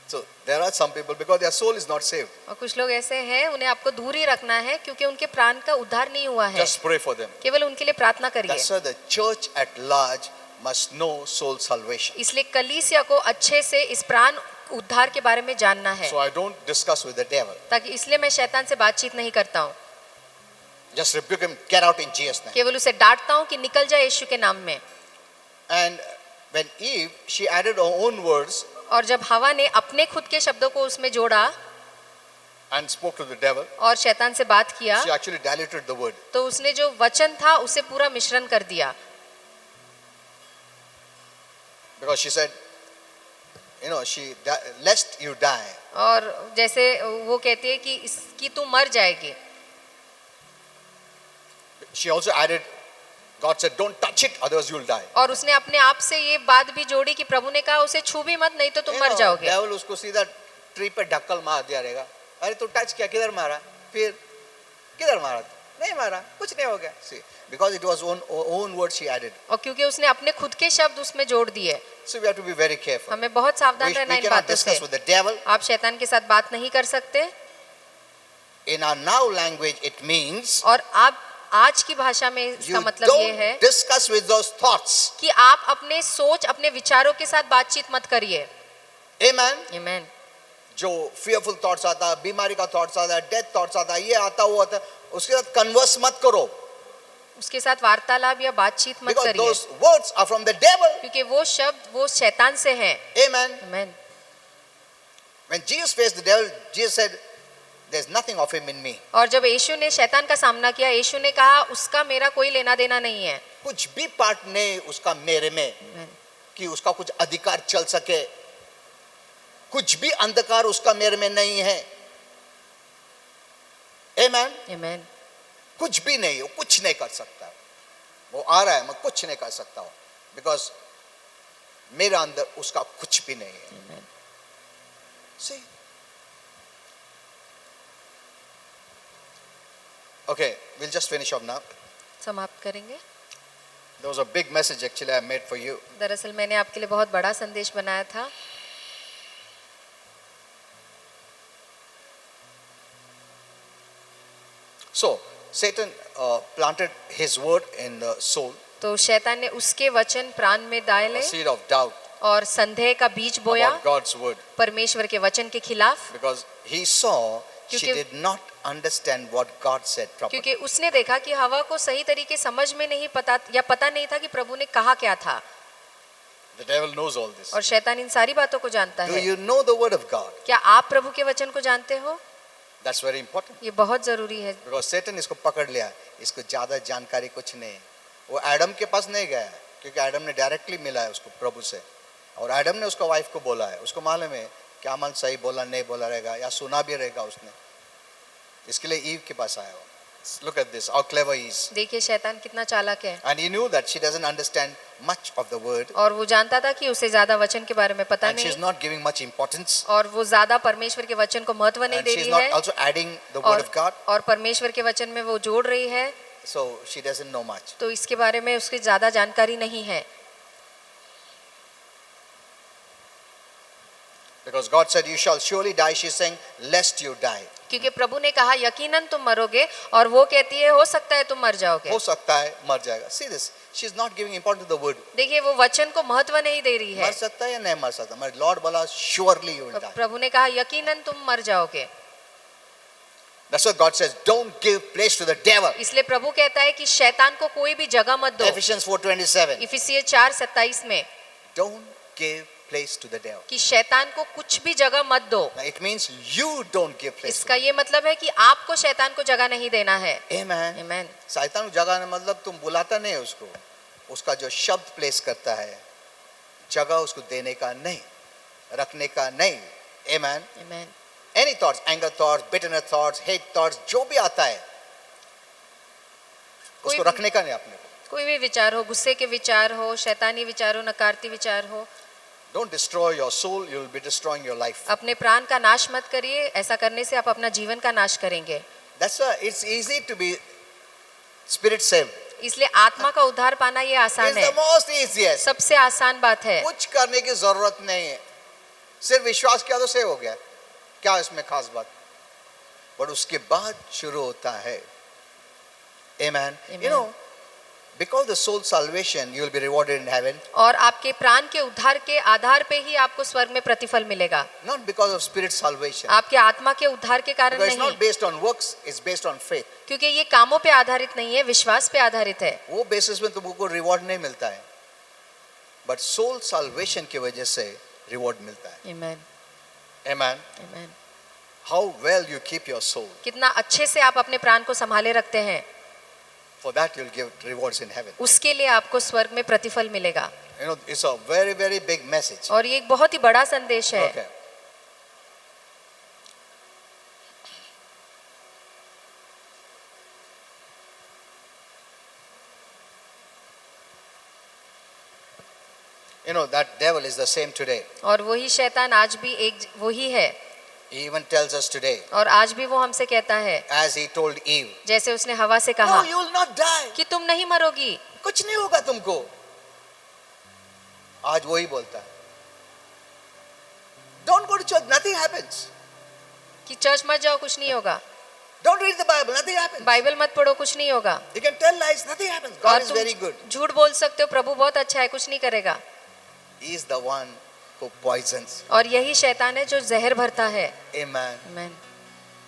So there are some people because their soul is not saved. और कुछ लोग ऐसे हैं उन्हें आपको दूर ही रखना है क्योंकि उनके प्राण का उद्धार नहीं हुआ है. Just pray for them. केवल उनके लिए प्रार्थना करिए. That's why the church at large must know soul salvation. इसलिए कलीसिया को अच्छे से इस प्राण उद्धार के बारे में जानना है. So I don't discuss with the devil. ताकि इसलिए मैं शैतान से बातचीत नहीं करता हूँ. Just rebuke him, get out in Jesus' name. केवल उसे डांटता हूँ कि निकल जाए यीशु के नाम में. And when Eve, she added her own words और जब हवा ने अपने खुद के शब्दों को उसमें जोड़ा and spoke to the devil, और शैतान से बात किया, she actually diluted the word. तो उसने जो वचन था उसे पूरा मिश्रण कर दिया. Because she said, you know, lest you die. और जैसे वो कहती है कि इसकी तू मर जाएगी. She also added, God said, don't touch it, otherwise you'll die. और उसने अपने आप से ये बात भी जोड़ी कि प्रभु ने कहा उसे छू भी मत नहीं तो तुम You मर know, जाओगे. devil उसको सीधा ट्री पे ढक्कल मार दिया रहेगा. अरे तू टच किया, किधर मारा? फिर किधर मारा? नहीं मारा, कुछ नहीं हो गया. See, because it was own word she added. और क्योंकि उसने अपने खुद के शब्द उसमें जोड़ दिए. So we have to be very careful. हमें बहुत सावधान रहना We इन cannot बातों से. discuss with the devil. आप शैतान के साथ बात नहीं कर सकते. In our now language, it means और आप आज की भाषा में इसका you मतलब ये है don't discuss with those thoughts. कि आप अपने सोच अपने विचारों के साथ बातचीत मत करिए. Amen. Amen. जो fearful thoughts आता है, बीमारी का thoughts आता है, death thoughts आता है, ये आता वो आता है, उसके साथ converse मत करो. उसके साथ वार्तालाप या बातचीत मत Because करिए. those words are from the devil. क्योंकि वो शब्द वो शैतान से हैं. Amen. Amen. When Jesus faced the devil, Jesus said, "There's nothing of him in me." और जब यीशु ने शैतान का सामना किया, यीशु ने कहा उसका मेरा कोई लेना देना नहीं है. कुछ भी पार्ट नहीं उसका मेरे में, Amen. कि उसका कुछ अधिकार चल सके. कुछ भी अंधकार उसका मेरे में नहीं है. Amen. Amen. कुछ भी नहीं, वो कुछ नहीं कर सकता. वो आ रहा है, मैं कुछ नहीं कर सकता हूँ, because मेरे अंदर उसका कुछ भी नहीं है. Amen. See? Okay, we'll just finish up now. समाप्त करेंगे. There was a big message actually I made for you. दरअसल मैंने आपके लिए बहुत बड़ा संदेश बनाया था. So, Satan planted his word in the soul, तो शैतान ने उसके वचन प्राण में a डाले seed of doubt और संदेह का बीज बोया about God's word, परमेश्वर के वचन के खिलाफ. because he saw she क्योंकि- did not understand what God said properly. क्योंकि उसने देखा कि हवा को सही तरीके समझ में नहीं पता नहीं था कि प्रभु ने कहा क्या था। The devil knows all this. और शैतान इन सारी बातों को जानता Do है। you know the word of God? क्या आप प्रभु के वचन को जानते हो? That's very important. ये बहुत जरूरी है, Because Satan इसको पकड़ लिया, इसको ज्यादा जानकारी कुछ नहीं है। वो एडम के पास नहीं गया है, क्योंकि एडम ने डायरेक्टली मिला है उसको प्रभु से, और एडम ने उसको वाइफ को बोला है। उसको मालूम है क्या मन सही बोला नहीं बोला रहेगा, या सुना भी रहेगा उसने, इसके लिए ईव के पास आया वो। Look at this, how clever he is. देखिए शैतान कितना चालाक है। And he knew that she doesn't understand much of the word, और वो जानता था कि उसे ज्यादा वचन के बारे में पता and she is नहीं, not giving much importance, और वो ज्यादा परमेश्वर के वचन को महत्व नहीं and दे she is रही not है, also adding the word of God, और परमेश्वर के वचन में वो जोड़ रही है, so she doesn't know much. तो इसके बारे में उसकी ज्यादा जानकारी नहीं है। Because God said, "You shall surely die," she's saying, "Lest you die." क्योंकि प्रभु ने कहा यकीनन तुम मरोगे, और वो कहती है हो सकता है तुम मर जाओगे। हो सकता है मर जाएगा। See this, she is not giving importance to the word. देखिए वो वचन को महत्व नहीं दे रही है। मर सकता है या नहीं मर सकता, मगर लॉर्ड बोला surely you will die. प्रभु ने कहा यकीनन तुम मर जाओगे। That's what God says, don't give place to the devil. इसलिए प्रभु कहता है कि शैतान को कोई भी जगह मत दो। Ephesians 4:27. इफिसियर 4:27 में Don't give place to the devil. कि शैतान को कुछ भी जगह मत दो। Now it means you don't give place. इसका ये मतलब है कि आपको शैतान को जगह नहीं देना है। Amen. आमीन। शैतान को जगह मतलब तुम बुलाता नहीं है उसको, उसका जो शब्द प्लेस करता है, जगह उसको देने का नहीं, रखने का नहीं। Amen. आमीन। Any thoughts, anger thoughts, bitterness thoughts, hate thoughts, जो भी आता है उसको कोई- रखने का नहीं अपने को। कोई भी विचार हो, गुस्से के विचार हो, शैतानी विचार हो, नकारती विचार हो, Don't destroy your soul, you will be destroying your life. अपने प्राण का नाश मत करिए। ऐसा करने से आप अपना जीवन का नाश करेंगे। That's why it's easy to be spirit saved. इसलिए आत्मा का उद्धार पाना ये It's आसान the है, most easiest. सबसे आसान बात है। कुछ करने की जरूरत नहीं है, सिर्फ विश्वास किया तो सेव हो गया। क्या इसमें खास बात? बट उसके बाद शुरू होता है। Amen. Amen. You know, because the soul salvation, you will be rewarded in heaven. और आपके प्राण के उद्धार के आधार पे ही आपको स्वर्ग में प्रतिफल मिलेगा, Not because of spirit salvation. आपके आत्मा के उद्धार के कारण Because it's नहीं, not based on works, it's based on faith. क्योंकि ये कामों पे आधारित नहीं है, विश्वास पे आधारित है। वो बेसिस में तुमको रिवॉर्ड नहीं मिलता है, बट सोल साल्वेशन की वजह से रिवॉर्ड मिलता है। आमीन। Amen. आमीन। How well you keep your soul, कितना अच्छे से आप अपने प्राण को संभाले रखते हैं, for that you'll give rewards in heaven. उसके लिए आपको स्वर्ग में प्रतिफल मिलेगा। You know, it's a very, very big message. और ये एक बहुत ही बड़ा संदेश है। Okay. You know, that devil is the same today. और वही शैतान आज भी एक वही है, He even tells us today, और आज भी वो हमसे कहता है, as he told Eve, जैसे उसने हवा से कहा no, you will not die. कि तुम नहीं मरोगी, कुछ नहीं होगा तुमको। आज वही बोलता है, don't go to church, nothing happens. कि चर्च मत जाओ, कुछ नहीं होगा, Don't read the Bible, nothing happens. Bible मत पढ़ो, कुछ नहीं होगा, You can tell lies, nothing happens. और God is very good. तुम झूठ बोल सकते हो, प्रभु बहुत अच्छा है, कुछ नहीं करेगा। He is the one who poisons. और यही शैतान है जो जहर भरता है। Amen. आमीन।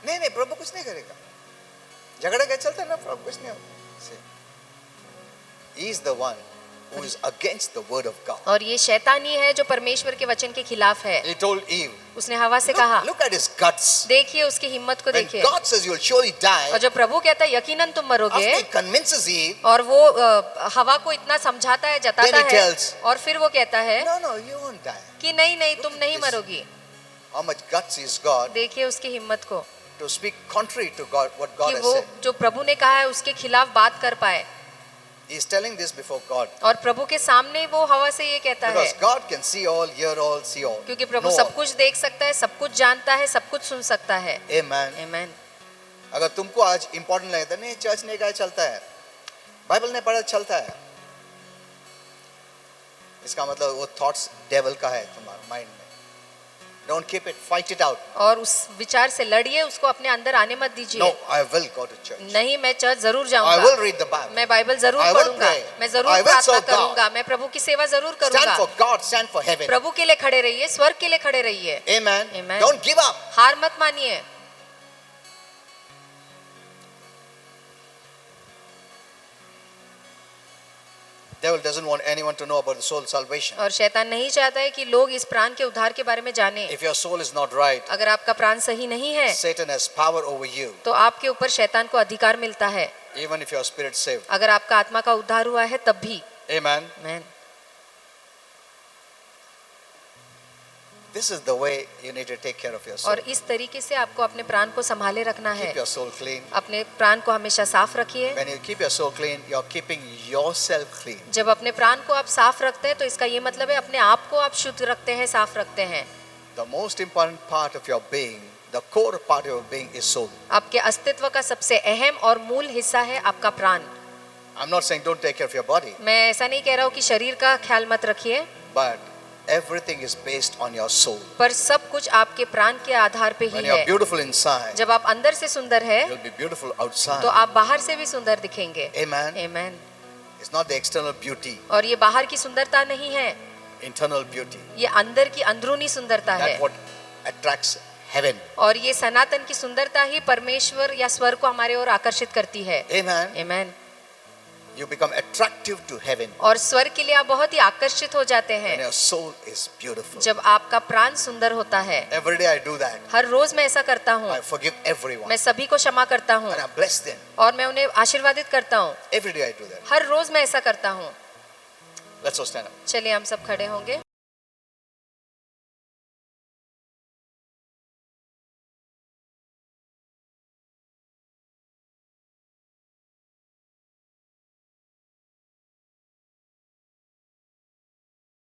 नहीं प्रभु कुछ नहीं करेगा, झगड़ा क्या चलता है ना, प्रभु कुछ नहीं होगा। See, he is the one who is against the word of God. और ये शैतान ही है जो परमेश्वर के वचन के खिलाफ है। He told Eve, उसने हवा से कहा, look at his guts. देखिए उसकी हिम्मत को When देखिए। God says you will surely die, और जब प्रभु कहता है यकीनन तुम after मरोगे, he convinces Eve, और वो हवा को इतना समझाता है, जताता Then he है, tells, और फिर वो कहता है no, you won't die. कि नहीं नहीं तुम Look at नहीं this. मरोगी। How much guts is God देखिए उसकी हिम्मत को to speak contrary to God, what God कि has वो said. जो प्रभु ने कहा है उसके खिलाफ बात कर पाए। He is telling this before God. और प्रभु के सामने वो हवा से ये कहता है, Because God can see all, hear all, see all. क्योंकि प्रभु Know सब all. कुछ देख सकता है, सब कुछ जानता है, सब कुछ सुन सकता है। Amen. आमीन। अगर तुमको आज इंपॉर्टेंट लगता नहीं, चर्च नहीं गया चलता है, बाइबल नहीं पढ़ा चलता है, इसका मतलब वो थॉट्स डेविल का है तुम्हारे माइंड में। Don't keep it, fight it out. और उस विचार से लड़िए, उसको अपने अंदर आने मत दीजिए। No, I will go to church, नहीं, मैं चर्च जरूर आई जाऊंगा, विल रीड द बाइबल, मैं बाइबल जरूर I will पढ़ूंगा, pray. मैं I जरूर will प्रार्थना serve God. करूंगा, मैं प्रभु की सेवा जरूर स्टैंड करूंगा। For God, stand for heaven. प्रभु के लिए खड़े रहिए, स्वर्ग के लिए खड़े रहिए। Amen. Amen. Don't give up. हार मत मानिए। Devil doesn't want anyone to know about the soul salvation. और शैतान नहीं चाहता है कि लोग इस प्राण के उद्धार के बारे में जाने। If your soul is not right, अगर आपका प्राण सही नहीं है Satan has power over you. तो आपके ऊपर शैतान को अधिकार मिलता है। Even if your spirit saved. अगर आपका आत्मा का उद्धार हुआ है तब भी। Amen. Amen. This is the way you need to take care of your soul. और इस तरीके से आपको अपने प्राण को संभाले रखना है। Keep your soul clean. अपने प्राण को हमेशा साफ रखिए। When you keep your soul clean, you're keeping yourself clean. जब अपने प्राण को आप साफ रखते हैं तो इसका ये मतलब है अपने आप को आप शुद्ध रखते हैं, साफ रखते हैं। The most important part of your being, the core part of your being is soul. आपके अस्तित्व का सबसे अहम और मूल हिस्सा है आपका प्राण। I'm not saying don't take care of your body, मैं ऐसा नहीं कह रहा हूँ कि शरीर का ख्याल मत रखिए, but everything is based on your soul. पर सब कुछ आपके प्राण के आधार पे ही When you're है। beautiful inside, जब आप अंदर से सुंदर है you'll be beautiful तो outside. आप बाहर से भी सुंदर दिखेंगे। Amen. Amen. It's not the external beauty, और ये बाहर की सुंदरता नहीं है, internal beauty. ये अंदर की अंदरूनी सुंदरता है। That's what attracts heaven. और ये सनातन की सुंदरता ही परमेश्वर या स्वर्ग को हमारे ओर आकर्षित करती है। Amen. Amen. You become attractive to heaven और स्वर्ग के लिए आप बहुत ही आकर्षित हो जाते when हैं your soul is beautiful. जब आपका प्राण सुंदर होता है। Every day I do that. हर रोज मैं ऐसा करता हूँ। I forgive everyone मैं सभी को क्षमा करता हूँ and I bless them. और मैं उन्हें आशीर्वादित करता हूँ। Every day I do that. हर रोज मैं ऐसा करता हूँ। Let's all stand up. चलिए हम सब खड़े होंगे।